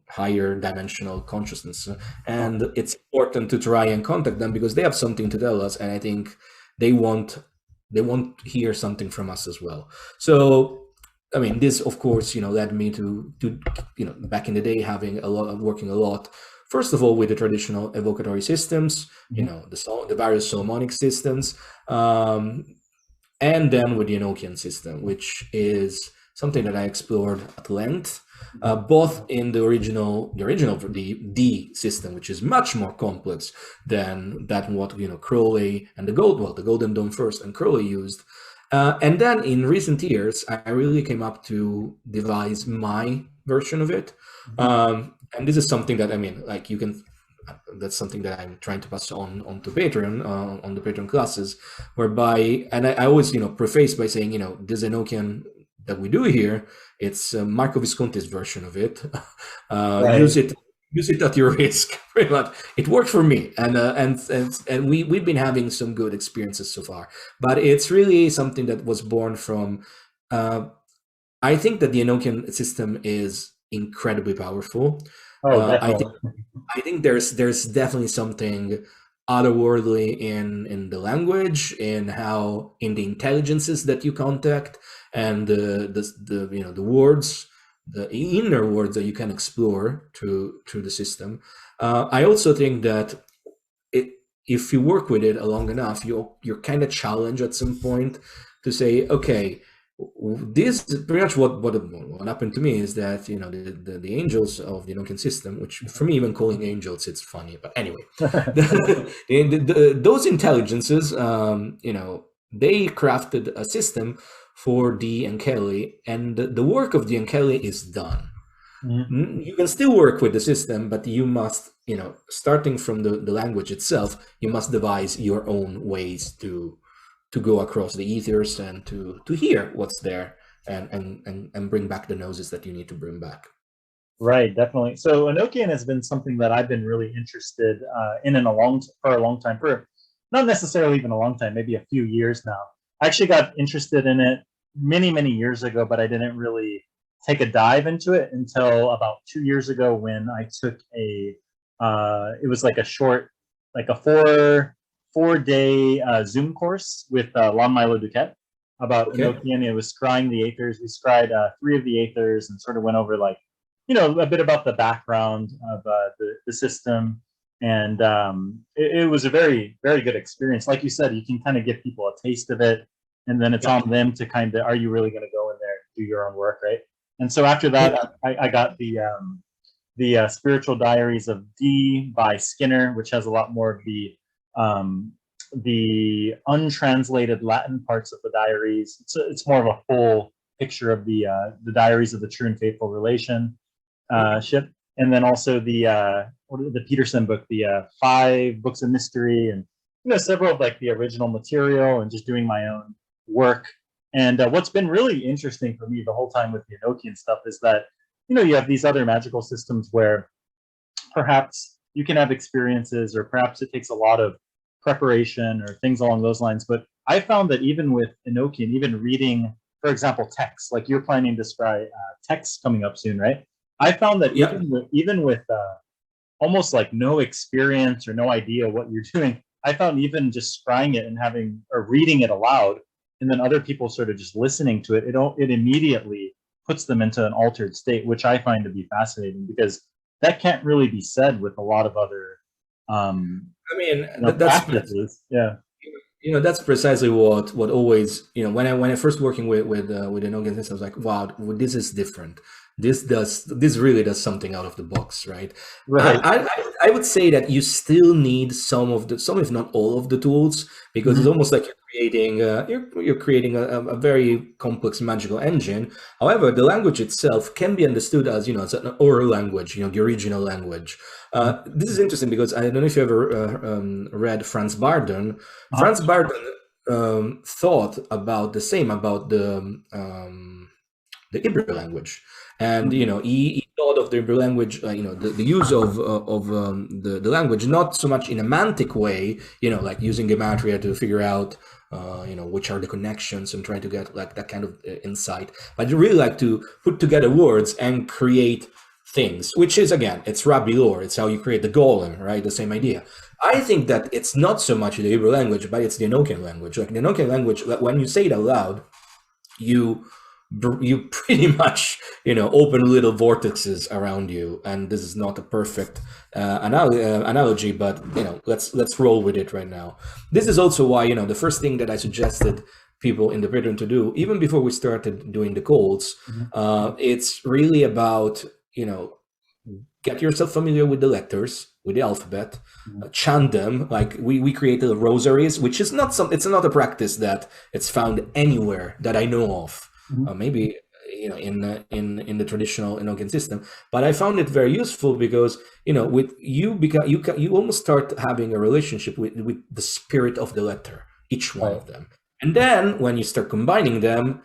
B: higher dimensional consciousness, and it's important to try and contact them because they have something to tell us, and I think they want hear something from us as well. So I mean, this, of course, led me to back in the day working a lot. First of all, with the traditional evocatory systems, the various Solomonic systems, and then with the Enochian system, which is something that I explored at length, both in the original D system, which is much more complex than what Crowley and the Golden Dawn first and Crowley used. And then in recent years, I really came up to devise my version of it. And this is something that, that's something that I'm trying to pass onto Patreon, on the Patreon classes, whereby, and I always, preface by saying, this Enochian that we do here, it's Marco Visconti's version of it.
A: Right.
B: Use it at your risk, pretty much. It worked for me, and we've been having some good experiences so far. But it's really something that was born from. I think that the Enochian system is incredibly powerful.
A: Oh, definitely.
B: I think there's definitely something otherworldly in the language, in the intelligences that you contact, and the words, the inner words that you can explore through the system. I also think that if you work with it long enough, you're kind of challenged at some point to say, okay, this pretty much what happened to me is that the angels of the Enochian system, which for me, even calling angels, it's funny, but anyway, those intelligences, they crafted a system for the Enkeli, and the work of the Enkeli is done. You can still work with the system, but you must, starting from the language itself, you must devise your own ways to go across the ethers and to hear what's there and bring back the noses that you need to bring back.
A: Right, definitely. So Enochian has been something that I've been really interested in for a long time, for not necessarily even a long time, maybe a few years now. I actually got interested in it many, many years ago, but I didn't really take a dive into it until about 2 years ago when I took it was like a short, like a four-day Zoom course with Lon Milo Duquette about Enochian. It was scrying the aethers. We scryed 3 of the aethers and sort of went over a bit about the background of the system. And it was a very, very good experience. Like you said, you can kind of give people a taste of it, and then it's on them to kind of, are you really going to go in there and do your own work, right? And so after that, I got the Spiritual Diaries of D by Skinner, which has a lot more of the untranslated Latin parts of the diaries. It's more of a full picture of the diaries of the true and faithful relationship, and then also the Peterson book, the 5 books of mystery, and several of like the original material, and just doing my own work. And what's been really interesting for me the whole time with the Enochian stuff is that you have these other magical systems where perhaps you can have experiences, or perhaps it takes a lot of preparation or things along those lines. But I found that even with Enochian, even reading, for example, text, like you're planning to scry text coming up soon, right? I found that even with almost like no experience or no idea what you're doing, I found even just scrying it and having or reading it aloud, and then other people sort of just listening to it, it immediately puts them into an altered state, which I find to be fascinating because that can't really be said with a lot of other
B: I mean, that's
A: practices. Yeah.
B: that's precisely what always, when I first working with Enochian systems, I was like, wow, this is different. This really does something out of the box, right?
A: Right.
B: I would say that you still need some if not all of the tools, because it's almost like you're creating a very complex magical engine. However, the language itself can be understood as as an oral language, the original language. This is interesting because I don't know if you ever read Franz Bardon. Franz Bardon thought about the same about the Hebrew language, and he thought of the Hebrew language, the use of the language not so much in a mantic way, like using gematria to figure out which are the connections and trying to get like that kind of insight, but really like to put together words and create things, which is, again, it's Rabbi lore. It's how you create the golem, right? The same idea. I think that it's not so much the Hebrew language, but it's the Enochian language. Like the Enochian language, when you say it out loud, you pretty much open little vortexes around you, and this is not a perfect analogy, but let's roll with it right now. This is also why the first thing that I suggested people in the Patreon to do, even before we started doing the calls, it's really about get yourself familiar with the letters, with the alphabet, chant them. Like we created rosaries, which is it's not a practice that it's found anywhere that I know of. Maybe in the traditional Enochian system, but I found it very useful because with you almost start having a relationship with the spirit of the letter, each one of them, and then when you start combining them,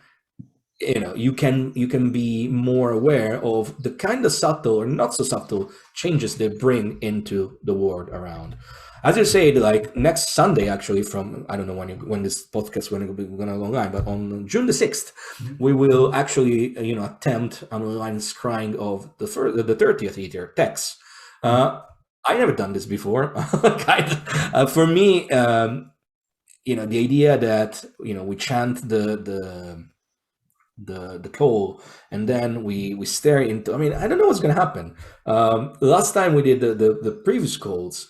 B: you can be more aware of the kind of subtle or not so subtle changes they bring into the world around. As you said, like next Sunday, actually, from I don't know when this podcast going to go online, but on June the 6th, we will actually attempt an online scrying of the 30th Ether text. I never done this before. For me, the idea that we chant the call and then we stare into. I mean, I don't know what's going to happen. Last time we did the previous calls,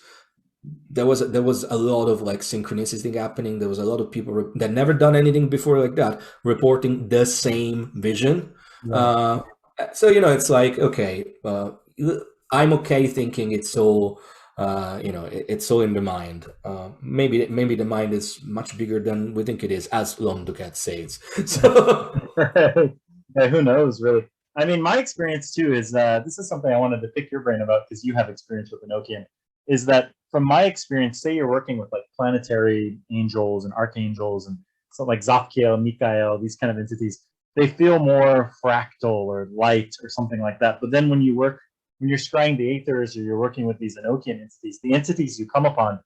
B: there was a lot of like synchronicity happening. There was a lot of people that never done anything before like that reporting the same vision. So it's like, okay, I'm okay thinking it's all it's all in the mind. Maybe the mind is much bigger than we think it is, as Londucat says. So
A: yeah, who knows, really? I mean, my experience too is this is something I wanted to pick your brain about because you have experience with Enochian. Is that from my experience? Say you're working with like planetary angels and archangels and so like Zapkiel, Mikael, these kind of entities. They feel more fractal or light or something like that. But then when you're scrying the aethers or you're working with these Enochian entities, the entities you come upon,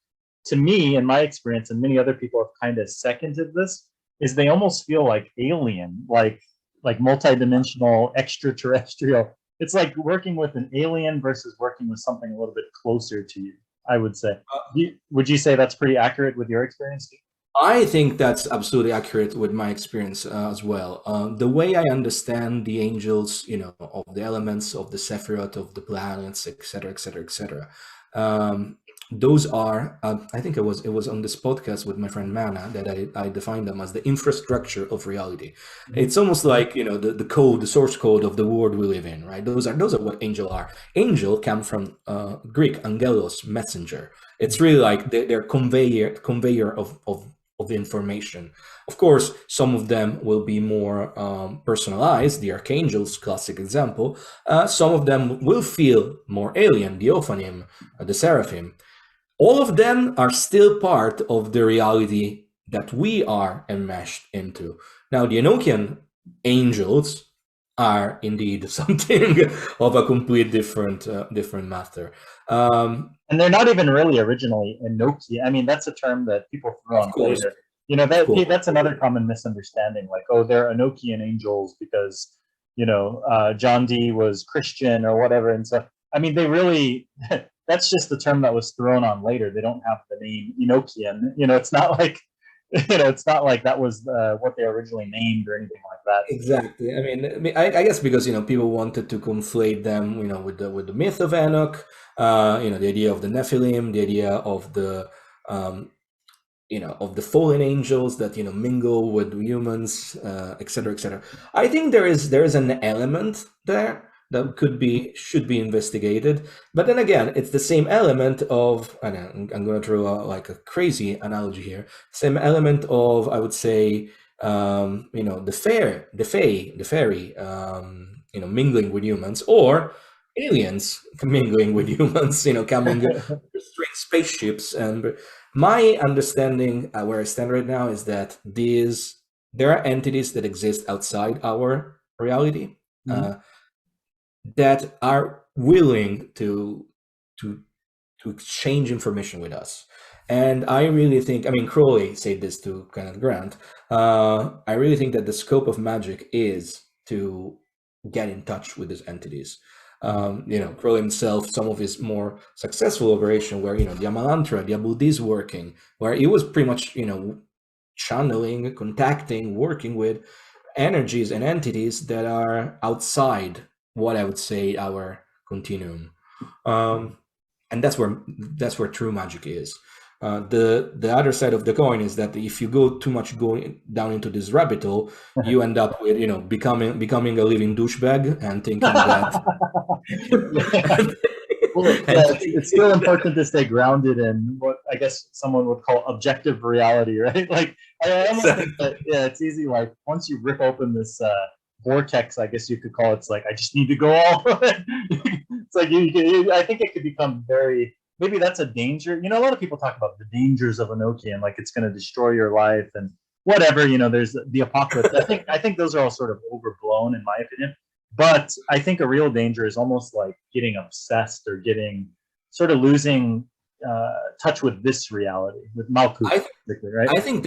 A: to me, in my experience, and many other people have kind of seconded this, is they almost feel like alien, like multidimensional, extraterrestrial. It's like working with an alien versus working with something a little bit closer to you, I would say. Would you say that's pretty accurate with your experience?
B: I think that's absolutely accurate with my experience as well. The way I understand the angels, of the elements, of the Sephiroth, of the planets, etc., etc., etc. Those are, I think it was on this podcast with my friend Mana that I defined them as the infrastructure of reality. It's almost like the code, the source code of the world we live in, right? Those are what angel are. Angel come from Greek angelos, messenger. It's really like they're conveyor of the information. Of course, some of them will be more personalized, the archangels, classic example. Some of them will feel more alien, the Ophanim, the Seraphim. All of them are still part of the reality that we are enmeshed into. Now, the Enochian angels are indeed something of a complete different matter.
A: And they're not even really originally Enochi. I mean, that's a term that people throw on later. That's another common misunderstanding. Like, oh, they're Enochian angels because John Dee was Christian or whatever. And so, I mean, they really that's just the term that was thrown on later. They don't have the name Enochian. It's not like it's not like that was what they originally named or anything like that.
B: Exactly. I guess because people wanted to conflate them, with the myth of Enoch, the idea of the Nephilim, the idea of the of the fallen angels that mingle with humans, etc., etc. I think there is an element there that should be investigated, but then again, it's the same element of, and I'm going to throw out like a crazy analogy here, same element of, I would say, the fairy, mingling with humans, or aliens mingling with humans, coming with strange spaceships. And my understanding, where I stand right now, is that there are entities that exist outside our reality, that are willing to exchange information with us. And I really think, Crowley said this to Kenneth Grant, I really think that the scope of magic is to get in touch with these entities. Crowley himself, some of his more successful operation where, the Amalantra, the Abudis working, where he was pretty much, channeling, contacting, working with energies and entities that are outside what I would say our continuum. And that's where true magic is. The other side of the coin is that if you go too much going down into this rabbit hole, you end up with becoming a living douchebag and thinking that.
A: It's still important to stay grounded in what I guess someone would call objective reality, right? Like I almost think that it's easy. Like once you rip open this vortex, I guess you could call it, it's like I just need to go all. It's like I think it could become very. Maybe that's a danger. A lot of people talk about the dangers of Enochian, like it's going to destroy your life and whatever. There's the apocalypse. I think those are all sort of overblown, in my opinion. But I think a real danger is almost like getting obsessed or getting sort of losing touch with this reality, with Malkuth, right?
B: I think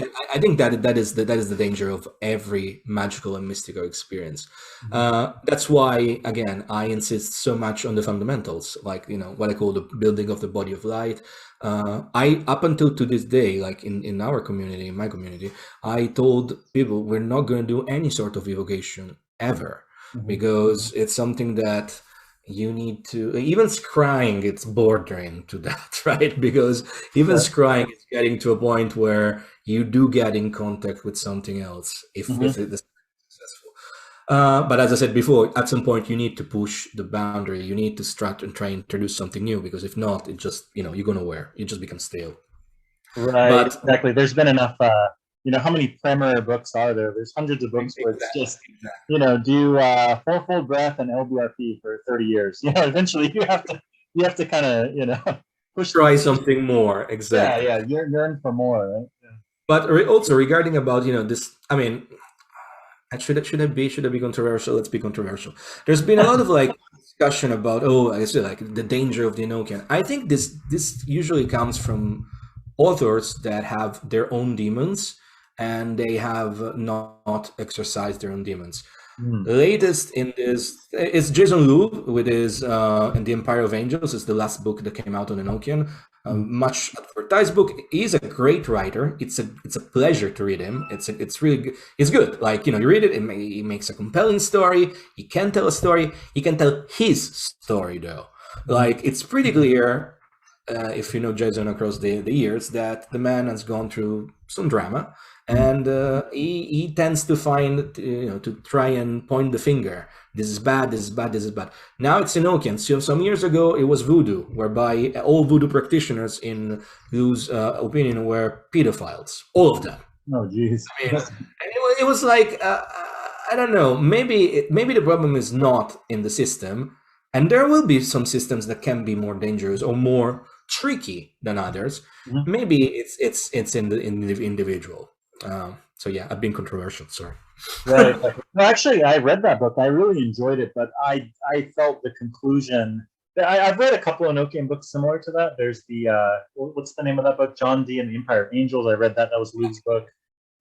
B: that is the danger of every magical and mystical experience. That's why, again, I insist so much on the fundamentals, like what I call the building of the body of light. I up until to this day, like in our community, in my community, I told people we're not going to do any sort of evocation ever, because it's something that you need to, even scrying, it's bordering to that, right? Because even scrying is getting to a point where you do get in contact with something else if it is successful. But as I said before, at some point you need to push the boundary. You need to start and try and introduce something new, because if not, it just, you're going nowhere. You just become stale.
A: Right, but, exactly. There's been enough, how many primer books are there? There's hundreds of books where it's just, do fourfold breath and LBRP for 30 years. Eventually you have to kind of,
B: try something more. Exactly.
A: Yeah, yearn for more, right? Yeah.
B: But also regarding about, this, should it be controversial? Let's be controversial. There's been a lot of discussion about, I say the danger of the Enochian. I think this usually comes from authors that have their own demons, and they have not exercised their own demons. The latest in this is Jason Liu with his and the Empire of Angels. Is the last book that came out on Enochian. Much advertised book. He's a great writer. It's a pleasure to read him. It's really good. It's good. You read it. He makes a compelling story. He can tell a story. He can tell his story though. It's pretty clear. If you know Jason across the years, that the man has gone through some drama, and he tends to find, to try and point the finger. This is bad, this is bad, this is bad. Now it's Enochian. So some years ago, it was voodoo, whereby all voodoo practitioners, in Lou's opinion, were pedophiles. All of them.
A: Oh, jeez.
B: It was like, I don't know, maybe the problem is not in the system, and there will be some systems that can be more dangerous or more tricky than others. Maybe it's in the individual. So yeah, I've been controversial. Sorry.
A: Right. No, actually, I read that book. I really enjoyed it, but I felt the conclusion. I've read a couple of Enochian books similar to that. There's the what's the name of that book? John Dee and the Empire of Angels. I read that. That was Lou's book,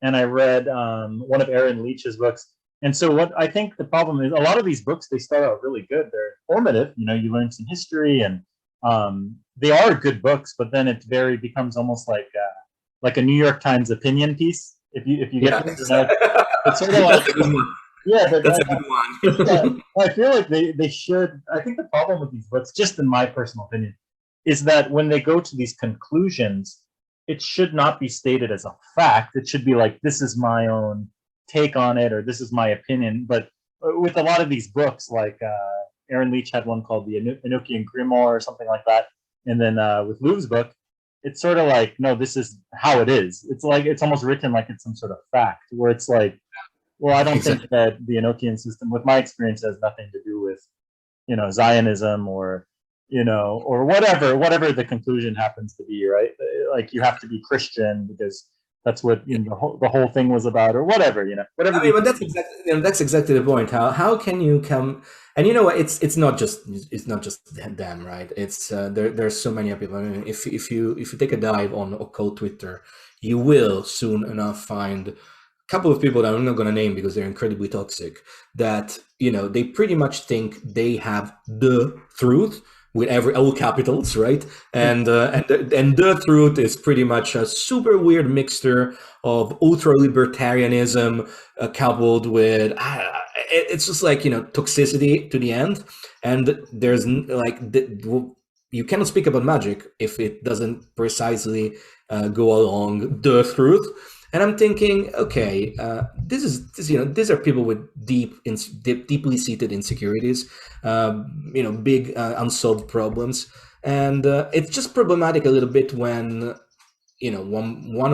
A: and I read one of Aaron Leach's books. And so what I think the problem is, a lot of these books, they start out really good. They're informative. You learn some history and they are good books, but then it very becomes almost like a New York Times opinion piece. If you get
B: Yeah,
A: things, it's sort of
B: that's
A: like
B: a good one.
A: yeah, but
B: That's a good
A: yeah,
B: one.
A: I feel like they should. I think the problem with these books, just in my personal opinion, is that when they go to these conclusions, it should not be stated as a fact. It should be like, this is my own take on it, or this is my opinion. But with a lot of these books, like Aaron Leach had one called the Enochian Grimoire or something like that, and then with Lou's book, it's sort of like, no, this is how it is. It's like it's almost written like it's some sort of fact, where it's like, well, I don't think
B: Exactly.
A: that the Enochian system, with my experience, has nothing to do with Zionism or or whatever the conclusion happens to be, right? Like you have to be Christian because that's what the whole thing was about, or whatever
B: I mean,
A: the
B: but that's exactly the point. How can you come? And you know what? It's not just them, right? It's there's so many people. I mean, if you take a dive on Occult Twitter, you will soon enough find a couple of people that I'm not going to name because they're incredibly toxic. That they pretty much think they have the truth with every all capitals, right? And the truth is pretty much a super weird mixture of ultra libertarianism coupled with it's just like toxicity to the end. And there's you cannot speak about magic if it doesn't precisely go along the truth. And I'm thinking, okay, these are people with deeply seated insecurities, big unsolved problems, and it's just problematic a little bit when one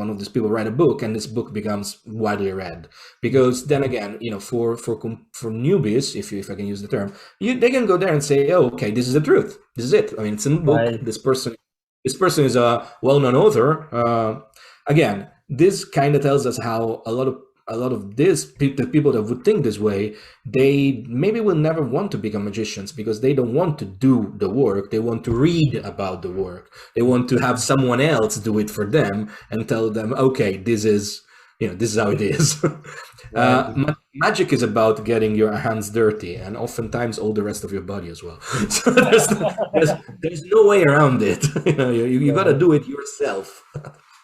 B: of these people write a book and this book becomes widely read, because then again, for newbies, if I can use the term, they can go there and say, oh, okay, this is the truth, this is it. I mean, it's in the book.
A: right.
B: This person is a well-known author. Again, this kind of tells us how a lot of the people that would think this way, they maybe will never want to become magicians because they don't want to do the work. They want to read about the work. They want to have someone else do it for them and tell them, okay, this is how it is.
A: Right.
B: Magic is about getting your hands dirty and oftentimes all the rest of your body as well. So there's no way around it. You got to do it yourself.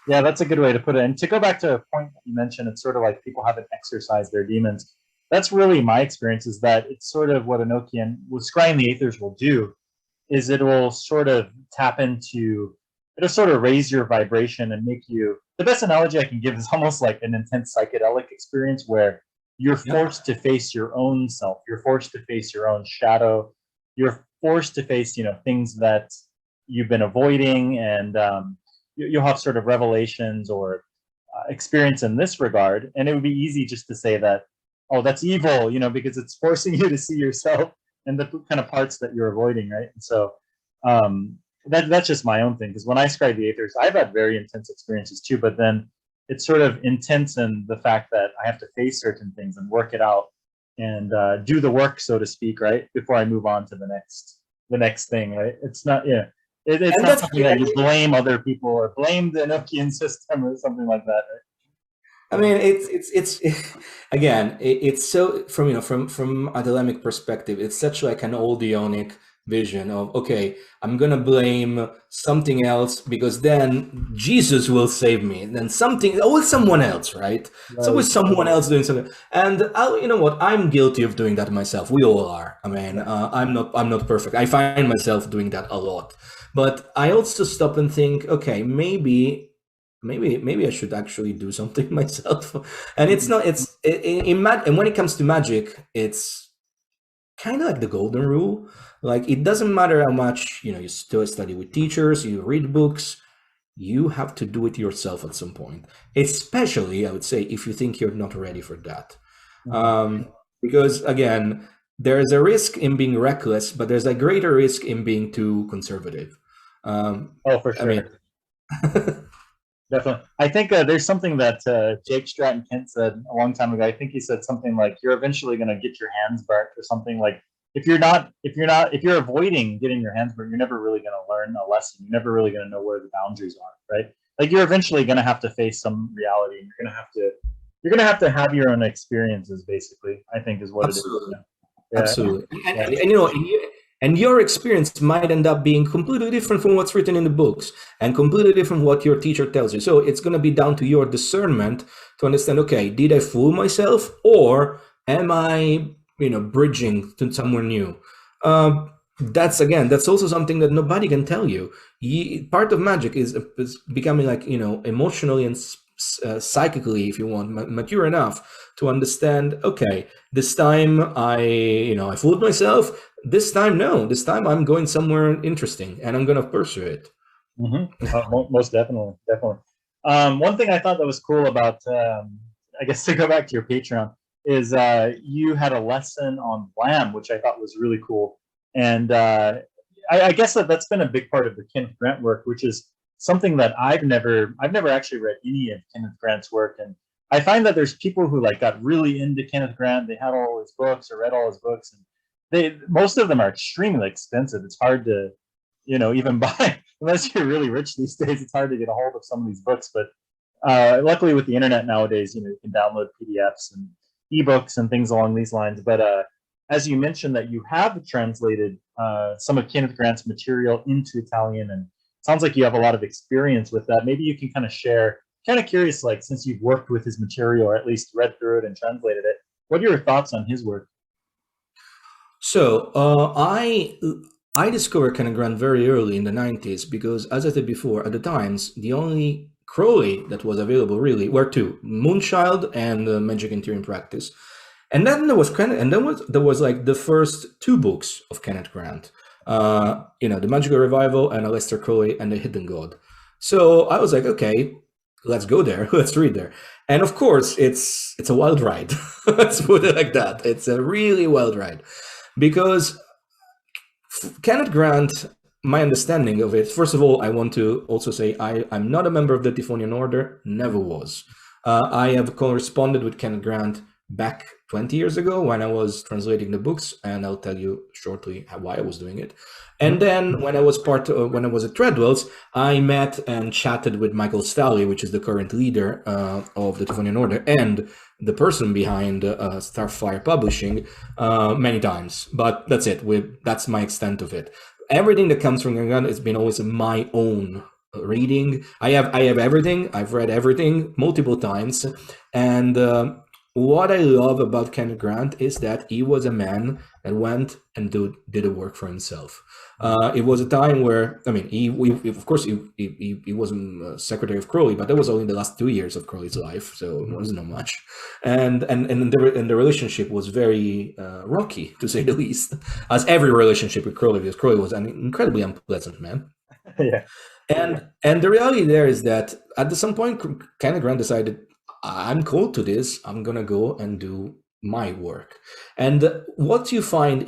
A: Yeah, that's a good way to put it. And to go back to a point that you mentioned, it's sort of like people haven't exercised their demons. That's really my experience, is that it's sort of what Enochian, what scrying the aethers will do, is it will sort of it'll sort of raise your vibration and make you, the best analogy I can give is almost like an intense psychedelic experience where you're
B: Yeah.
A: forced to face your own self. You're forced to face your own shadow. You're forced to face, things that you've been avoiding, and you'll have sort of revelations or experience in this regard. And it would be easy just to say that, oh, that's evil, because it's forcing you to see yourself and the kind of parts that you're avoiding, right? And so that's just my own thing, because when I scribe the aethers, I've had very intense experiences too, but then it's sort of intense in the fact that I have to face certain things and work it out and do the work, so to speak, right, before I move on to the next thing, right? It's not, yeah, it's
B: And
A: not
B: that's
A: something that you blame other people or blame the Enochian system or something like that, right?
B: I mean, it's again, it's so from a dynamic perspective, it's such like an old Ionic vision of, okay, I'm gonna blame something else because then Jesus will save me, and then always someone else, right? It's always someone else doing something, and you know what? I'm guilty of doing that myself. We all are. I mean, I'm not perfect. I find myself doing that a lot, but I also stop and think, okay, maybe I should actually do something myself. And it's not. And when it comes to magic, it's kind of like the golden rule. Like, it doesn't matter how much you still study with teachers, you read books. You have to do it yourself at some point. Especially, I would say, if you think you're not ready for that, because again, there's a risk in being reckless, but there's a greater risk in being too conservative.
A: Oh, for
B: I mean.
A: sure. Definitely. I think there's something that Jake Stratton Kent said a long time ago. I think he said something like, "You're eventually going to get your hands burnt," or something like, if you're avoiding getting your hands burnt, you're never really going to learn a lesson. You're never really going to know where the boundaries are, right? Like, you're eventually going to have to face some reality, and you're going to have your own experiences. Basically, I think is what it is.
B: Absolutely.
A: Yeah.
B: Absolutely. And,
A: Yeah.
B: and, and And your experience might end up being completely different from what's written in the books and completely different from what your teacher tells you. So it's going to be down to your discernment to understand, okay, did I fool myself, or am I, bridging to somewhere new? That's also something that nobody can tell you. Part of magic is becoming like, emotionally and psychically, if you want, mature enough to understand, okay, this time I fooled myself. This time, no. This time I'm going somewhere interesting and I'm going to pursue it.
A: Most definitely. One thing I thought that was cool about, I guess to go back to your Patreon, is you had a lesson on Blam, which I thought was really cool. And I guess that's been a big part of the Kenneth Grant work, which is something that I've never actually read any of Kenneth Grant's work. And I find that there's people who like got really into Kenneth Grant. They had all his books or read all his books, and most of them are extremely expensive. It's hard to, even buy unless you're really rich these days. It's hard to get a hold of some of these books. But luckily with the internet nowadays, you can download PDFs and ebooks and things along these lines. But as you mentioned that you have translated some of Kenneth Grant's material into Italian, and it sounds like you have a lot of experience with that. Maybe you can kind of share, kind of curious, like since you've worked with his material or at least read through it and translated it, what are your thoughts on his work?
B: So I discovered Kenneth Grant very early in the 90s because, as I said before, at the times, the only Crowley that was available really were two, Moonchild and Magic in Theory and Practice. And then there was like the first two books of Kenneth Grant, The Magical Revival and Aleister Crowley and the Hidden God. So I was like, okay, let's go there, let's read there. And of course, it's a wild ride. Let's put it like that. It's a really wild ride because Kenneth Grant, my understanding of it, first of all, I want to also say I'm not a member of the Typhonian Order, never was. I have corresponded with Kenneth Grant back 20 years ago when I was translating the books, and I'll tell you shortly why I was doing it. And then when I was at Treadwell's, I met and chatted with Michael Stalley, which is the current leader of the Typhonian Order and the person behind Starfire Publishing many times. But that's it. That's my extent of it. Everything that comes from Grant has been always my own reading. I have everything. I've read everything multiple times, and what I love about Kenneth Grant is that he was a man that went and did the work for himself. It was a time where, I mean, he wasn't Secretary of Crowley, but that was only the last 2 years of Crowley's life, so it wasn't much. And the relationship was very rocky, to say the least, as every relationship with Crowley, because Crowley was an incredibly unpleasant man.
A: Yeah.
B: And the reality there is that at some point, Kenneth Grant decided, I'm called to this. I'm going to go and do my work. And what you find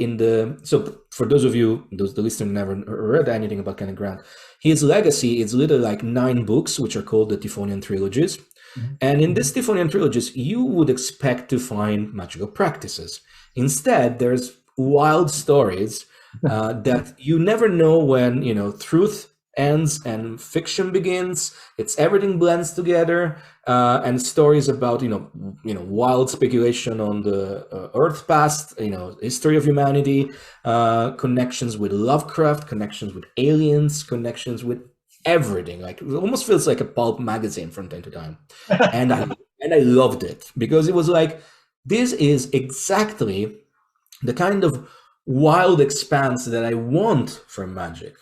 B: so for those of you, the listener never read anything about Kenneth Grant, his legacy is literally like 9 books, which are called the Typhonian Trilogies. Mm-hmm. And in this Typhonian Trilogies, you would expect to find magical practices. Instead, there's wild stories that you never know when, truth ends and fiction begins. Everything blends together, and stories about wild speculation on the Earth past, history of humanity, connections with Lovecraft, connections with aliens, connections with everything. Like it almost feels like a pulp magazine from time to time, and I loved it because it was like, this is exactly the kind of wild expanse that I want from magic.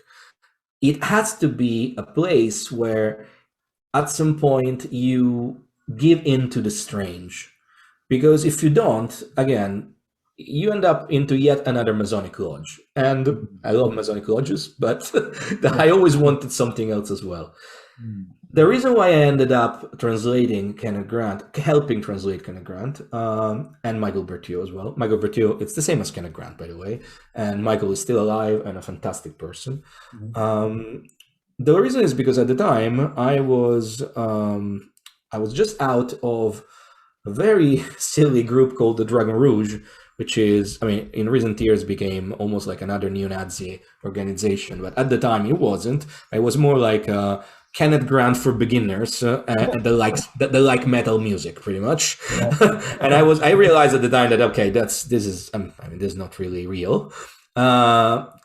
B: It has to be a place where at some point you give in to the strange. Because if you don't, again, you end up into yet another Masonic lodge. And I love Masonic lodges, but I always wanted something else as well. The reason why I ended up translating Kenneth Grant, helping translate Kenneth Grant, and Michael Berthiaud as well. Michael Berthiaud, it's the same as Kenneth Grant, by the way. And Michael is still alive and a fantastic person. Mm-hmm. The reason is because at the time I was just out of a very silly group called the Dragon Rouge, which is, in recent years became almost like another neo-Nazi organization. But at the time it wasn't. It was more like Kenneth Grant for beginners, that like metal music, pretty much. Yeah. And I realized at the time that, okay, this is not really real.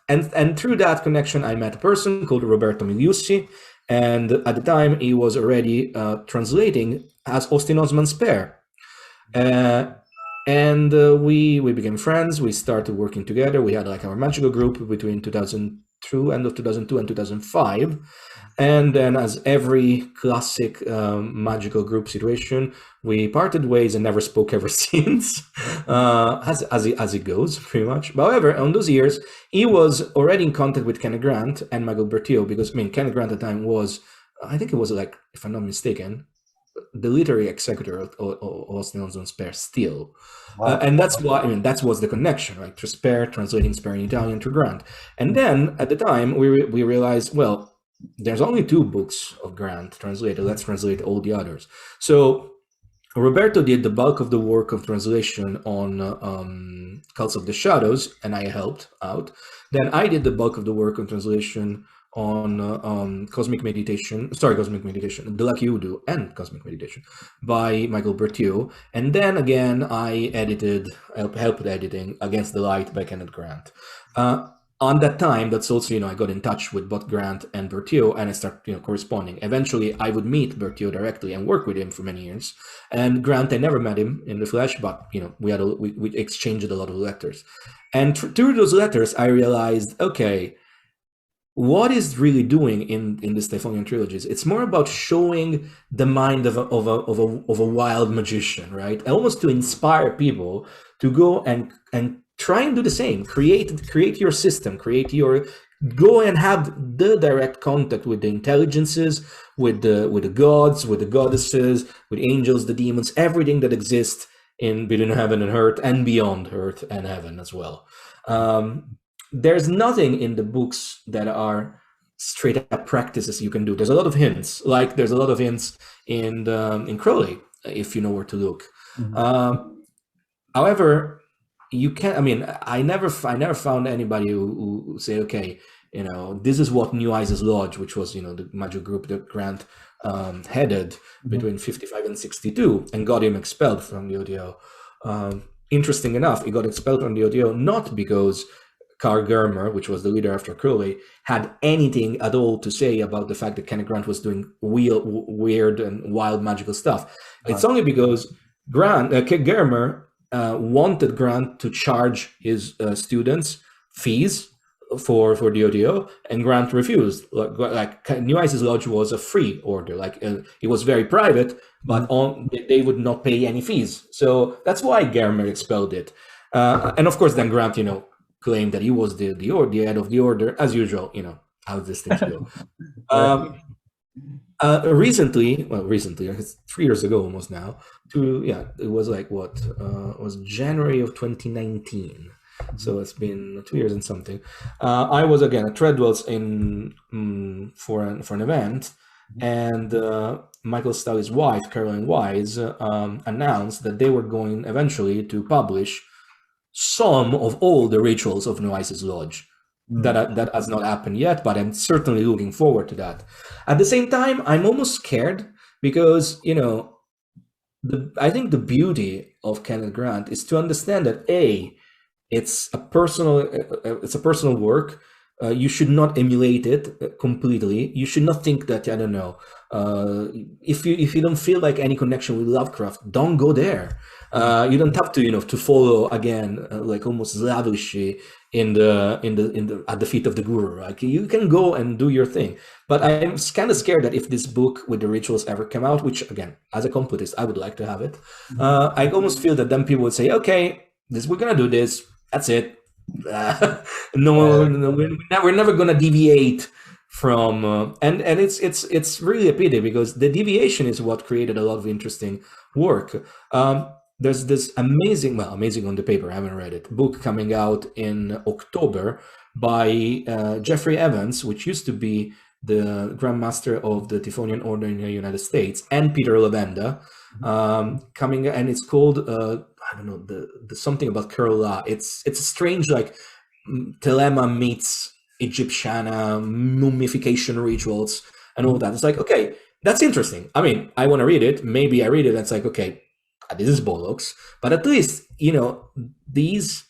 B: And through that connection, I met a person called Roberto Miliussi, and at the time he was already translating as Austin Osman Spare. We became friends. We started working together. We had like our magical group between 2002, end of 2002 and 2005. And then, as every classic magical group situation, we parted ways and never spoke ever since, as it goes, pretty much. However, on those years, he was already in contact with Kenneth Grant and Michael Bertio, because, I mean, Kenneth Grant at the time was, I think it was like, if I'm not mistaken, the literary executor of Austin Osman Spare still.
A: Wow.
B: And that's why, I mean, that was the connection, right? To Spare, translating Spare in Italian to Grant. And then, at the time, we realized, well, there's only 2 books of Grant translated. Let's translate all the others. So Roberto did the bulk of the work of translation on Cults of the Shadows, and I helped out. Then I did the bulk of the work on translation on Cosmic Meditation, The Lucky Udo and Cosmic Meditation by Michael Bertio. And then again, I helped editing Against the Light by Kenneth Grant. On that time, that's also, I got in touch with both Grant and Bertio, and I started, corresponding. Eventually, I would meet Bertio directly and work with him for many years. And Grant, I never met him in the flesh, but, we exchanged a lot of letters. And through those letters, I realized, okay, what is really doing in the Typhonian trilogies? It's more about showing the mind of a wild magician, right? Almost to inspire people to go and try and do the same. Create your system. Go and have the direct contact with the intelligences, with the gods, with the goddesses, with angels, the demons, everything that exists in between heaven and earth, and beyond earth and heaven as well. There's nothing in the books that are straight up practices you can do. There's a lot of hints, like there's a lot of hints in Crowley, if you know where to look. Mm-hmm. However, you can't. I mean, I never found anybody who say, okay, this is what New Isis Lodge, which was the magic group that Grant headed between 55 and 62, and got him expelled from the ODO. Interesting enough, he got expelled from the ODO not because Carl Germer, which was the leader after Crowley, had anything at all to say about the fact that Kenneth Grant was doing weird and wild magical stuff. It's only because Germer wanted Grant to charge his students fees for the ODO, and Grant refused. Like New Isis Lodge was a free order, it was very private, but they would not pay any fees. So that's why Germer expelled it. And of course, then Grant, claimed that he was the head of the order, as usual. How these things go. Recently, 3 years ago almost now. It was like it was January of 2019. So it's been 2 years and something. I was again at Treadwell's for an event, and Michael Stelly's wife, Caroline Wise, announced that they were going eventually to publish some of all the rituals of New Isis Lodge. That has not happened yet, but I'm certainly looking forward to that. At the same time, I'm almost scared because, I think the beauty of Kenneth Grant is to understand that it's a personal work. You should not emulate it completely. You should not think that, I don't know, if you don't feel like any connection with Lovecraft, don't go there. You don't have to follow again, like almost slavishly at the feet of the guru. Like you can go and do your thing. But I'm kind of scared that if this book with the rituals ever come out, which again, as a completist, I would like to have it. I almost feel that then people would say, okay, we're gonna do this. That's it. No, we're never gonna deviate from. And it's really a pity because the deviation is what created a lot of interesting work. There's this amazing on the paper, I haven't read it, book coming out in October by Jeffrey Evans, which used to be the Grand Master of the Typhonian Order in the United States, and Peter Lavenda, coming, and it's called, I don't know, the something about Kerala. It's a strange, like, Telema meets Egyptiana mummification rituals and all that. It's like, okay, that's interesting. I mean, I want to read it. Maybe I read it and it's like, okay, this is bollocks, but at least this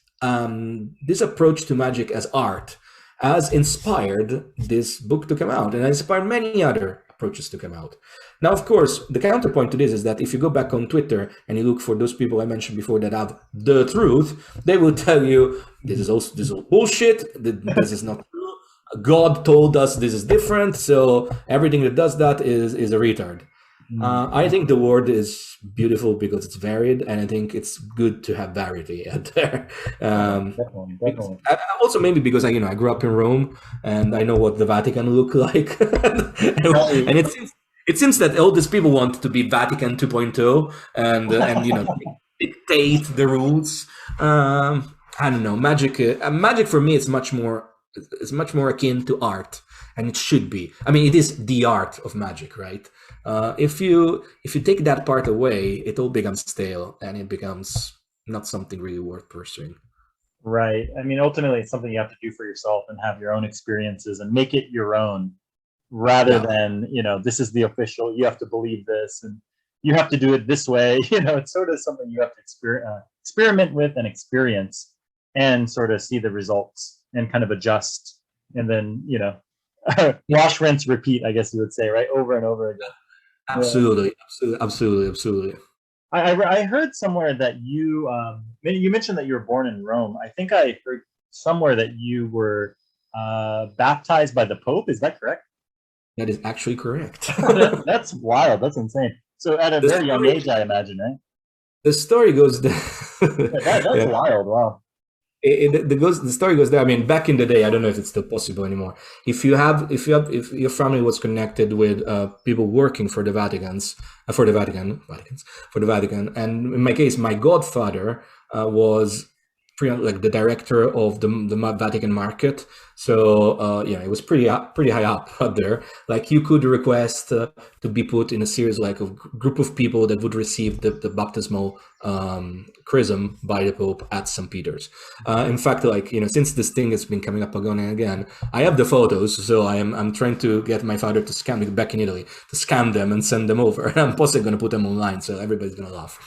B: approach to magic as art has inspired this book to come out, and inspired many other approaches to come out. Now, of course, the counterpoint to this is that if you go back on Twitter and you look for those people I mentioned before that have the truth, they will tell you this is all bullshit. This is not true. God told us this is different, so everything that does that is a retard. I think the word is beautiful because it's varied, and I think it's good to have variety out there.
A: Definitely.
B: Also, maybe because I grew up in Rome and I know what the Vatican look like, and it seems that all these people want to be Vatican 2.0 and dictate the rules. I don't know. Magic for me is much more akin to art, and it should be. I mean, it is the art of magic, right? If you take that part away, it all becomes stale, and it becomes not something really worth pursuing.
A: Right. I mean, ultimately, it's something you have to do for yourself and have your own experiences and make it your own, rather than this is the official. You have to believe this, and you have to do it this way. It's sort of something you have to experiment with and experience, and sort of see the results and kind of adjust, and then wash, rinse, repeat, I guess you would say, right? Over and over again.
B: Absolutely.
A: I heard somewhere that you mentioned that you were born in Rome. I think I heard somewhere that you were baptized by the Pope. Is that correct?
B: That is actually correct.
A: That's wild. That's insane. So at a very young age, I imagine, right?
B: The story goes there.
A: That's wild. Wow.
B: The story goes there. I mean, back in the day, I don't know if it's still possible anymore. If your family was connected with people working for the Vatican, and in my case, my godfather was like the director of the Vatican market. So it was pretty high up there. Like, you could request to be put in a series like of group of people that would receive the baptismal chrism by the Pope at St. Peter's. In fact, since this thing has been coming up again and again, I have the photos. So I'm trying to get my father to scan it back in Italy, to scan them and send them over. And I'm possibly going to put them online, so everybody's going to laugh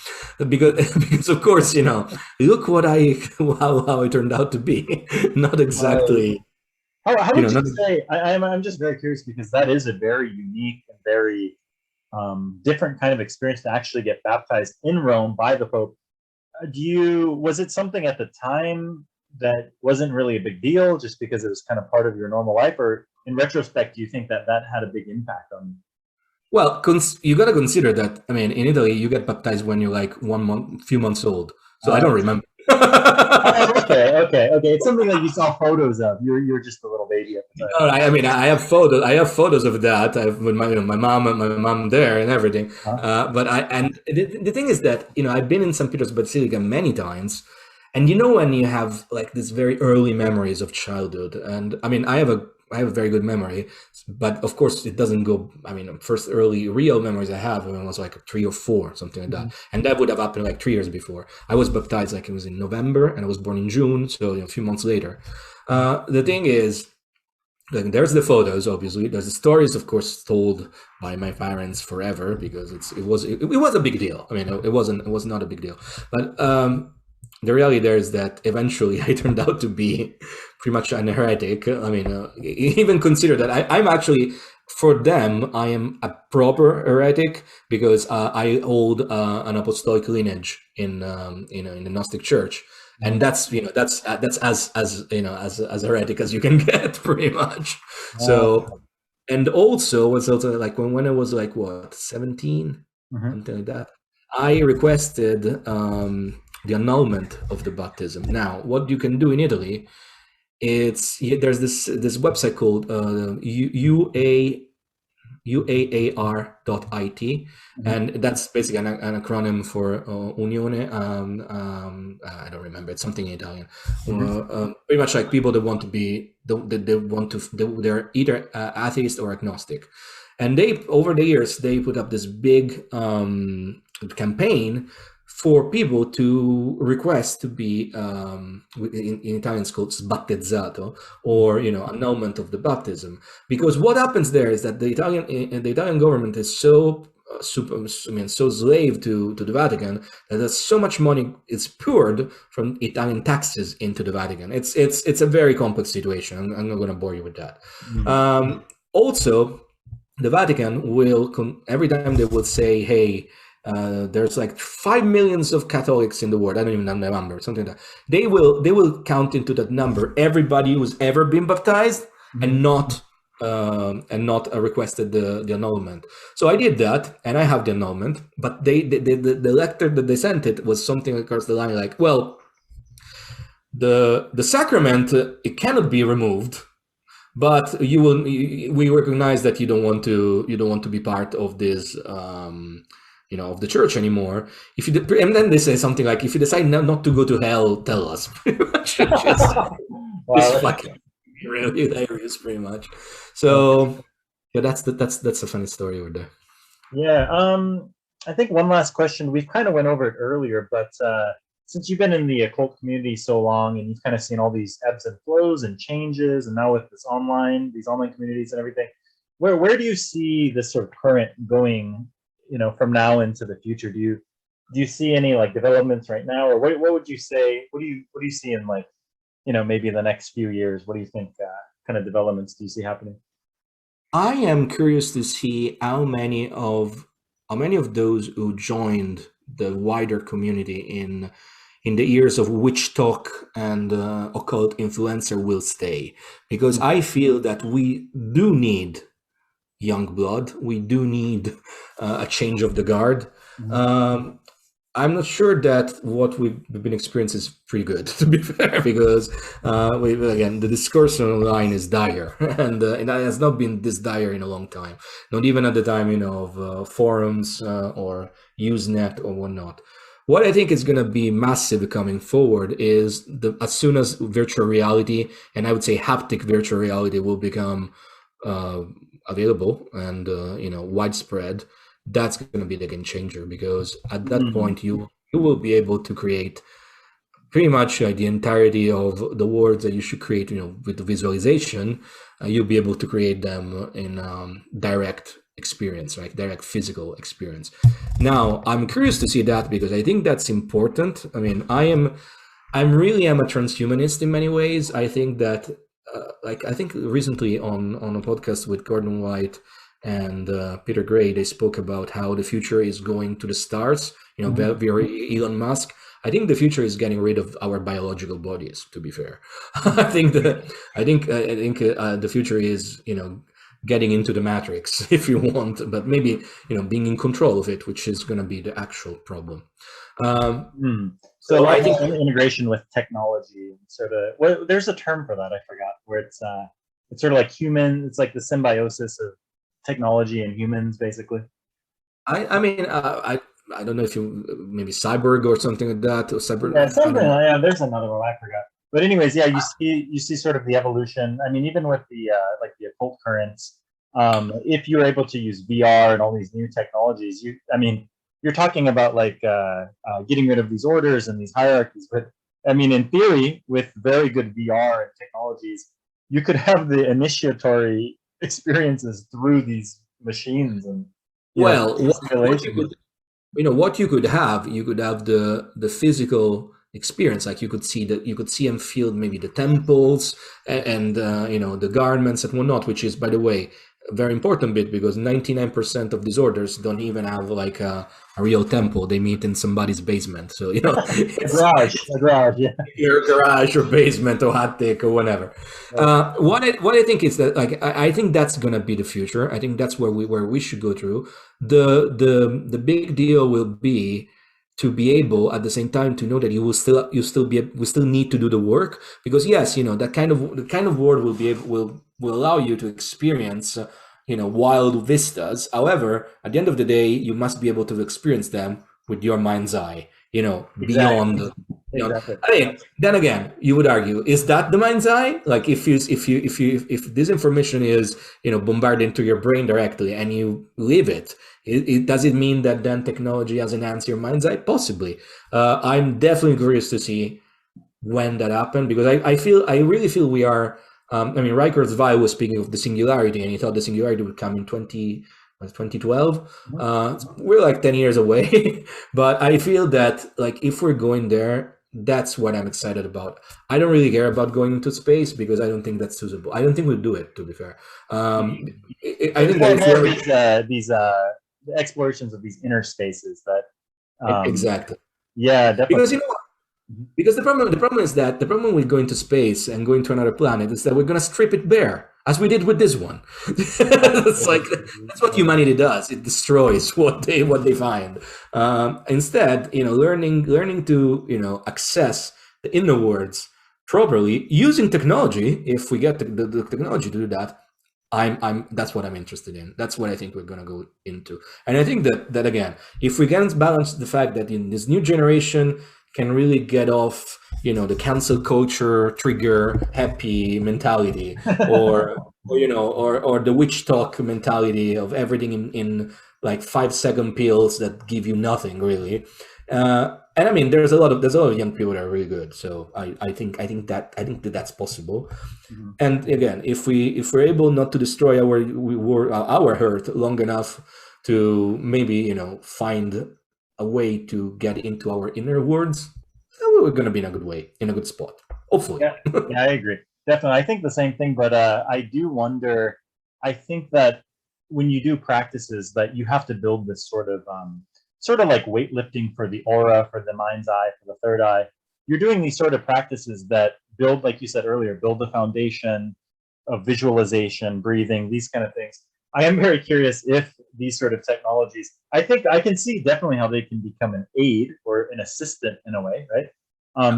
B: because of course look what how it turned out to be. Not exactly.
A: How would you say? I'm just very curious, because that is a very unique and very different kind of experience to actually get baptized in Rome by the Pope. Was it something at the time that wasn't really a big deal, just because it was kind of part of your normal life, or in retrospect, do you think that had a big impact on you?
B: Well, you got to consider that. I mean, in Italy, you get baptized when you're like few months old. So I don't remember.
A: Okay. It's something that you saw photos of. You're just a little baby at the time.
B: No, I have photos. I have photos of that. With my mom there and everything. But the thing is that I've been in St. Peter's Basilica many times, and when you have like these very early memories of childhood, and I mean I have a very good memory, but of course it doesn't go. I mean, first early real memories I have when I was like 3 or 4, something like that, and that would have happened like 3 years before. I was baptized like it was in November, and I was born in June, so a few months later. The thing is, like, there's the photos. Obviously, there's the stories, of course, told by my parents forever, because it was a big deal. I mean, it was not a big deal, but the reality there is that eventually I turned out to be pretty much an heretic. I mean, even consider that I'm actually, for them, I am a proper heretic, because I hold an apostolic lineage in the Gnostic Church, and that's as heretic as you can get, pretty much. So, and also was also like when I was like 17, something like that, I requested the annulment of the baptism. Now, what you can do in Italy, there's this website called uaar.it, and that's basically an acronym for Unione. I don't remember. It's something in Italian. Pretty much like people that want to be, they're either atheist or agnostic, and over the years they put up this big campaign for people to request to be, in Italian it's called sbattezzato, or annulment of the baptism. Because what happens there is that the Italian government is so so slave to the Vatican that there's so much money is poured from Italian taxes into the Vatican. It's a very complex situation. I'm not going to bore you with that. Also, the Vatican will every time they will say, "Hey, there's like 5 million of Catholics in the world." I don't even know the number, something like that. They will count into that number everybody who's ever been baptized and not requested the annulment. So I did that, and I have the annulment. But the letter that they sent it was something across the line like, "Well, the sacrament it cannot be removed, but we recognize that you don't want to be part of this." Of the church anymore. And then they say something like, "If you decide not to go to hell, tell us." Pretty much, just fucking really hilarious, pretty much. So yeah, that's a funny story over there.
A: Yeah, I think one last question. We've kind of went over it earlier, but since you've been in the occult community so long, and you've kind of seen all these ebbs and flows and changes, and now with these online communities and everything, where do you see this sort of current going? From now into the future, do you see any like developments right now, or what would you say? What do you see in like, maybe the next few years? What do you think kind of developments do you see happening?
B: I am curious to see how many of those who joined the wider community in the years of witch talk and occult influencer will stay, because I feel that we do need young blood. We do need a change of the guard. I'm not sure that what we've been experiencing is pretty good, to be fair, because again, the discourse online is dire, and it has not been this dire in a long time. Not even at the time, of forums or Usenet or whatnot. What I think is going to be massive coming forward is as soon as virtual reality, and I would say haptic virtual reality, will become available and widespread, that's going to be the game changer, because at that point you will be able to create pretty much the entirety of the words that you should create with the visualization. You'll be able to create them in direct experience, right? Direct physical experience. Now I'm curious to see that, because I think that's important. I mean, I really am a transhumanist in many ways. I think that I think recently on a podcast with Gordon White and Peter Gray, they spoke about how the future is going to the stars, via Elon Musk. I think the future is getting rid of our biological bodies, to be fair. I think the future is, getting into the matrix, if you want, but maybe, being in control of it, which is going to be the actual problem.
A: So I think integration with technology, sort of, there's a term for that, I forgot, where it's sort of like human, it's like the symbiosis of technology and humans, basically.
B: I mean, I don't know if you, maybe cyborg or something like that, or cyber.
A: Yeah, something. Yeah, there's another one, I forgot. But anyways, yeah, you see sort of the evolution. I mean, even with the like the occult currents, if you're able to use VR and all these new technologies, you're talking about like getting rid of these orders and these hierarchies. But I mean, in theory, with very good VR and technologies, you could have the initiatory experiences through these machines. And
B: what you could have, the physical experience. Like you could see and feel maybe the temples and the garments and whatnot, which is, by the way, a very important bit, because 99% of disorders don't even have like a real temple. They meet in somebody's basement. So
A: a garage, yeah,
B: your garage or basement or attic or whatever. What I think is that, like, I think that's gonna be the future. I think that's where we should go through. The big deal will be to be able at the same time to know that we still need to do the work, because yes, that kind of world will allow you to experience wild vistas. However, at the end of the day, you must be able to experience them with your mind's eye, beyond.
A: Exactly.
B: I mean, then again, you would argue, is that the mind's eye? Like if this information is bombarded into your brain directly and you live it, does it mean that then technology has enhanced your mind's eye? Possibly. I'm definitely curious to see when that happened, because I really feel we are. Reichert Weil was speaking of the singularity, and he thought the singularity would come in 2012. We're like 10 years away, but I feel that like if we're going there, that's what I'm excited about. I don't really care about going into space because I don't think that's suitable. I don't think we'll do it, to be fair. I think that
A: more
B: if
A: of these explorations of these inner spaces that
B: exactly,
A: yeah, definitely.
B: because you know, because the problem with going to space and going to another planet is that we're going to strip it bare, as we did with this one. It's like that's what humanity does. It destroys what they find. Instead, learning to access the inner worlds properly using technology. If we get the technology to do that, that's what I'm interested in. That's what I think we're going to go into. And I think that again, if we can balance the fact that in this new generation can really get off, the cancel culture trigger happy mentality, or the witch talk mentality of everything in like 5-second pills that give you nothing really. And I mean, there's a lot of young people that are really good. So I think that's possible.
A: Mm-hmm.
B: And again, if we're able not to destroy our Earth long enough to maybe find a way to get into our inner worlds, we're going to be in a good spot, hopefully.
A: Yeah, I agree. Definitely. I think the same thing, but I do wonder, I think that when you do practices that you have to build this sort of like weightlifting for the aura, for the mind's eye, for the third eye. You're doing these sort of practices that build, like you said earlier, build the foundation of visualization, breathing, these kind of things. I am very curious if these sort of technologies, I think I can see definitely how they can become an aid or an assistant in a way, right?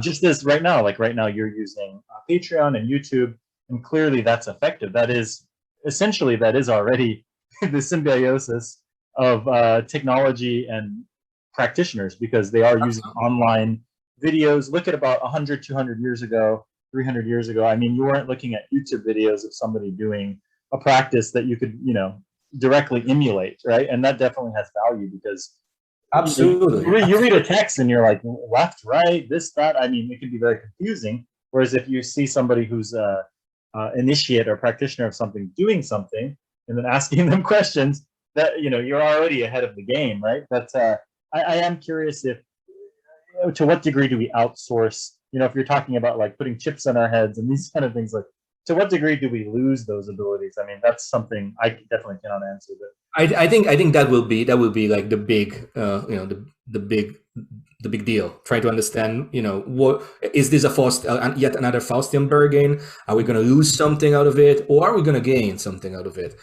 A: Just as right now you're using Patreon and YouTube, and clearly that's effective. That is already the symbiosis of technology and practitioners, because they are using online videos. Look at about 100, 200 years ago, 300 years ago. I mean, you weren't looking at YouTube videos of somebody doing a practice that you could, directly emulate, right? And that definitely has value, because
B: absolutely
A: you read a text and you're like left, right, this, that. I mean, it can be very confusing. Whereas if you see somebody who's a initiate or practitioner of something doing something and then asking them questions, that you're already ahead of the game, right? But I am curious if to what degree do we outsource? If you're talking about like putting chips on our heads and these kind of things, like to what degree do we lose those abilities? I mean, that's something I definitely cannot answer. But
B: I think that will be like the big the big deal. Try to understand, what is this yet another Faustian bargain? Are we going to lose something out of it, or are we going to gain something out of it?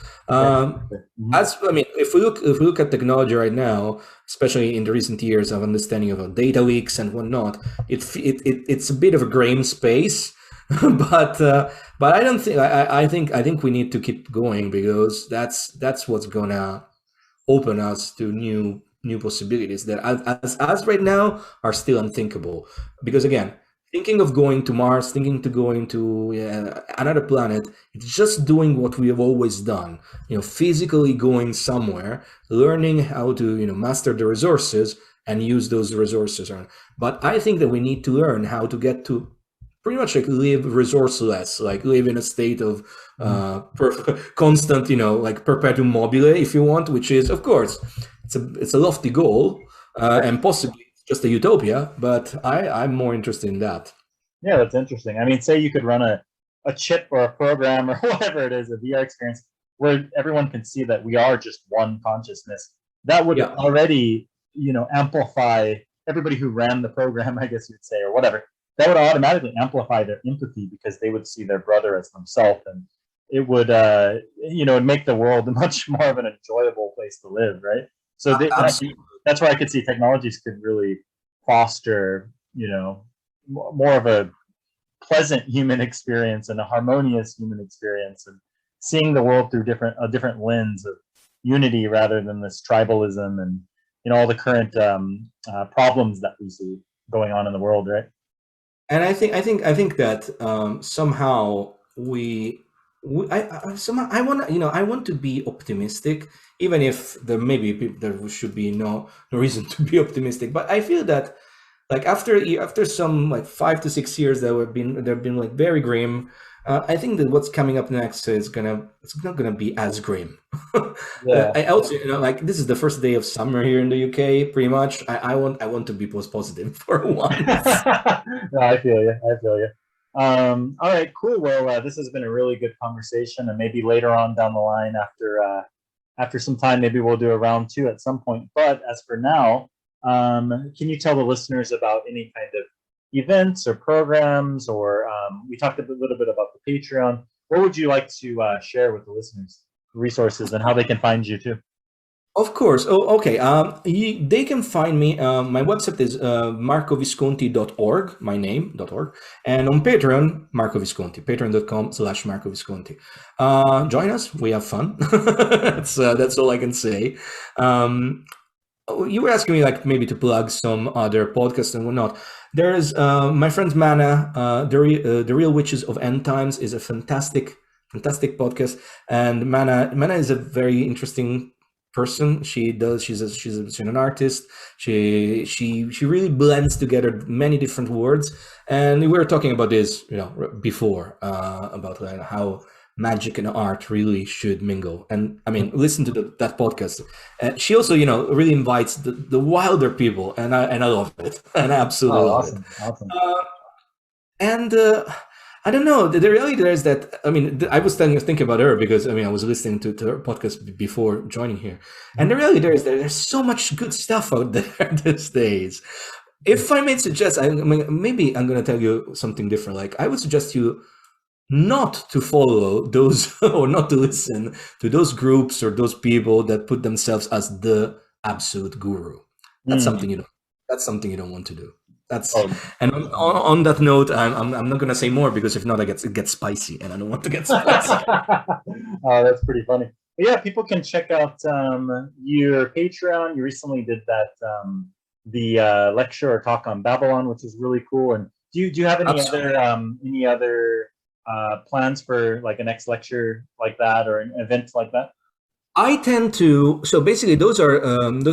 B: If we look at technology right now, especially in the recent years of understanding of data leaks and whatnot, it's a bit of a gray space. but I don't think I think we need to keep going, because that's what's gonna open us to new possibilities that as right now are still unthinkable. Because again, thinking of going to Mars, thinking to going to another planet, it's just doing what we have always done, physically going somewhere, learning how to master the resources and use those resources. But I think that we need to learn how to get to pretty much like live resourceless, like live in a state of constant, like perpetuum mobile, if you want, which is, of course, it's a lofty goal and possibly just a utopia, but I'm more interested in that.
A: Yeah, that's interesting. I mean, say you could run a chip or a program or whatever it is, a VR experience, where everyone can see that we are just one consciousness. That would already, amplify everybody who ran the program, I guess you'd say, or whatever. That would automatically amplify their empathy, because they would see their brother as themselves, and it would, it'd make the world much more of an enjoyable place to live, right? So that's why I could see technologies could really foster, more of a pleasant human experience and a harmonious human experience, and seeing the world through a different lens of unity rather than this tribalism and all the current problems that we see going on in the world, right?
B: And I think that somehow I want to be optimistic, even if there should be no reason to be optimistic. But I feel that like after some like 5 to 6 years that they've been like very grim. I think that what's coming up next it's not gonna be as grim.
A: Yeah.
B: I also, like this is the first day of summer here in the UK, pretty much. I want to be positive for once.
A: No, I feel you. I feel you. All right, cool. Well, this has been a really good conversation, and maybe later on down the line, after some time, maybe we'll do a round two at some point. But as for now, can you tell the listeners about any kind of events or programs, or we talked a little bit about the Patreon. What would you like to share with the listeners, resources, and how they can find you too?
B: Of course. Oh, okay. They can find me. My website is marcovisconti.org, my name.org. And on Patreon, Marco Visconti, patreon.com/Marco Visconti. Join us. We have fun. That's all I can say. You were asking me like maybe to plug some other podcasts and whatnot. There's my friend Mana, the Real Witches of End Times is a fantastic podcast. And Mana is a very interesting person. She's an artist. She really blends together many different words, and we were talking about this before, about how magic and art really should mingle. And I mean, listen to that podcast. She also really invites the wilder people, and I love it, and I absolutely love it.
A: Awesome.
B: And I don't know. The reality there is that, I mean, I was thinking about her because, I mean, I was listening to her podcast before joining here. And the reality there is that there's so much good stuff out there these days. If I may suggest, maybe I'm going to tell you something different. Like, I would suggest you not to follow those or not to listen to those groups or those people that put themselves as the absolute guru. That's something you don't want to do. And on that note, I'm not gonna say more because if not, it gets spicy, and I don't want to get spicy.
A: Oh, that's pretty funny. But yeah, people can check out your Patreon. You recently did that the lecture or talk on Babylon, which is really cool. And do you have any other plans for like a next lecture like that or an event like that?
B: I tend to, so basically those are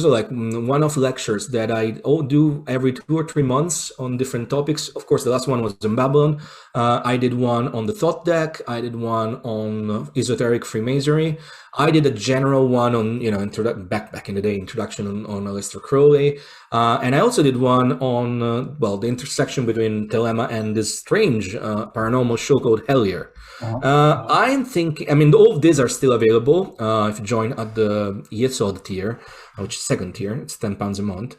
B: like one-off lectures that I do every 2 or 3 months on different topics. Of course, the last one was in Babylon. I did one on the Thought Deck. I did one on esoteric Freemasonry. I did a general one on, back in the day, introduction on Aleister Crowley. And I also did one on, the intersection between Telema and this strange paranormal show called Hellier. I'm thinking, I mean, all of these are still available. If you join at the Yesod tier, which is second tier, it's £10 a month.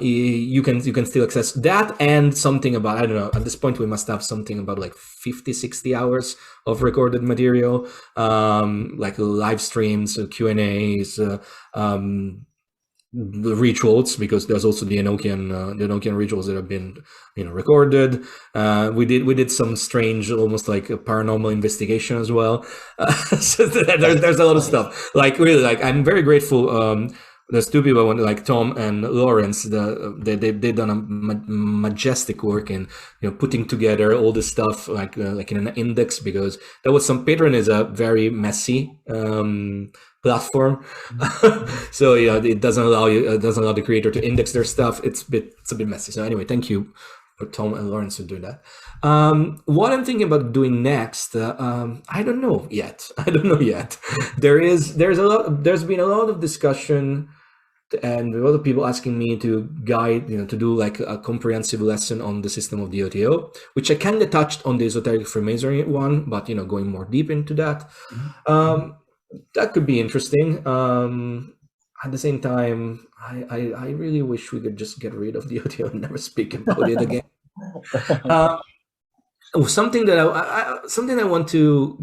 B: You can still access that and something about, I don't know, at this point we must have something about like 50-60 hours of recorded material, like live streams, Q&As, the rituals, because there's also the Enochian rituals that have been recorded. We did some strange, almost like a paranormal investigation as well. So there's a lot of stuff. Like really, like I'm very grateful. There's two people, like Tom and Lawrence. They've done a majestic work in putting together all this stuff like in an index, because that was Patreon is a very messy platform. So it doesn't allow the creator to index their stuff. It's a bit messy. So anyway, thank you for Tom and Lawrence for doing that. What I'm thinking about doing next, I don't know yet. There's been a lot of discussion and a lot of people asking me to guide, to do like a comprehensive lesson on the system of the OTO, which I kind of touched on the esoteric Freemasonry one, but going more deep into that. That could be interesting. At the same time, I really wish we could just get rid of the OTO and never speak about it again. Something that I want to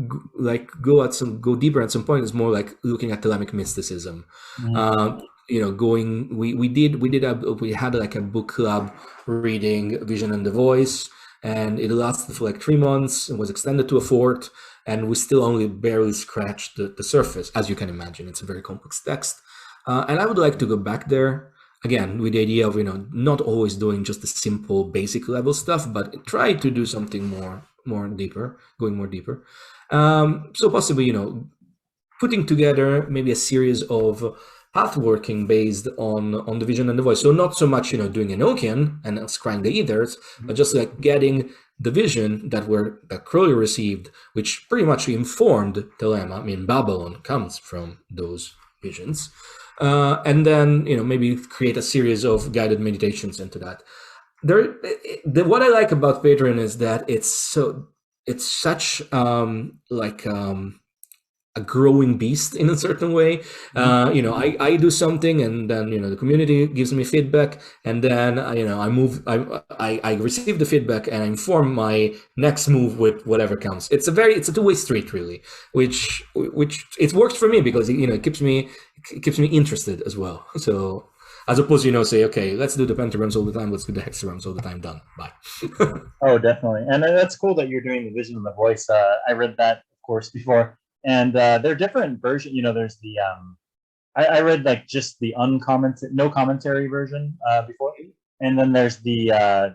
B: go deeper at some point is more like looking at Thelemic mysticism. We had like a book club reading Vision and the Voice, and it lasted for like 3 months and was extended to a fourth, and we still only barely scratched the surface. As you can imagine, it's a very complex text, and I would like to go back there again with the idea of not always doing just the simple basic level stuff, but try to do something more deeper, going more deeper. So possibly putting together maybe a series of path working based on the vision and the voice. So not so much, doing Enochian and scrying the ethers, but just like getting the vision that Crowley received, which pretty much informed the Lemma. I mean, Babylon comes from those visions. And then, maybe create a series of guided meditations into that. What I like about Patreon is that it's such a growing beast in a certain way. I do something, and then the community gives me feedback, and then I receive the feedback and I inform my next move with whatever comes. It's a two-way street, really, which it works for me because it keeps me interested as well. So as opposed to say, okay, let's do the pentagrams all the time, let's do the hexagrams all the time, done, bye.
A: Oh, definitely. And that's cool that you're doing the vision and the voice. I read that, of course, before. And they're different versions. There's the I read like just the no commentary version before, and then there's the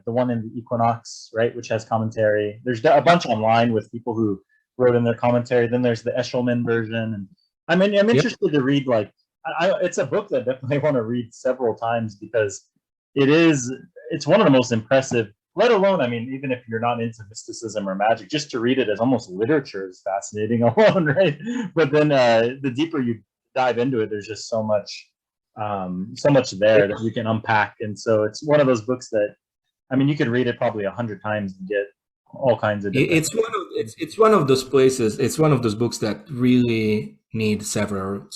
A: one in the Equinox, right, which has commentary. There's a bunch online with people who wrote in their commentary. Then there's the Eshelman version, and I'm interested to read like it's a book that definitely want to read several times because it's one of the most impressive. Let alone, even if you're not into mysticism or magic, just to read it as almost literature is fascinating alone, right? But then the deeper you dive into it, there's just so much there that you can unpack. And so it's one of those books that, you could read it probably 100 times and get all kinds of different.
B: It's one of those places. It's one of those books that really need several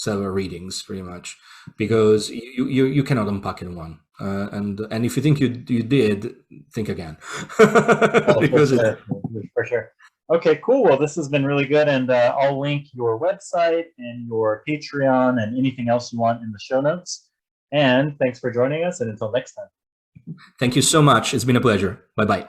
B: readings, pretty much, because you cannot unpack it in one. And if you think you did, think again.
A: Because for sure. Okay, cool. Well, this has been really good, and I'll link your website and your Patreon and anything else you want in the show notes. And thanks for joining us, and until next time.
B: Thank you so much. It's been a pleasure. Bye-bye.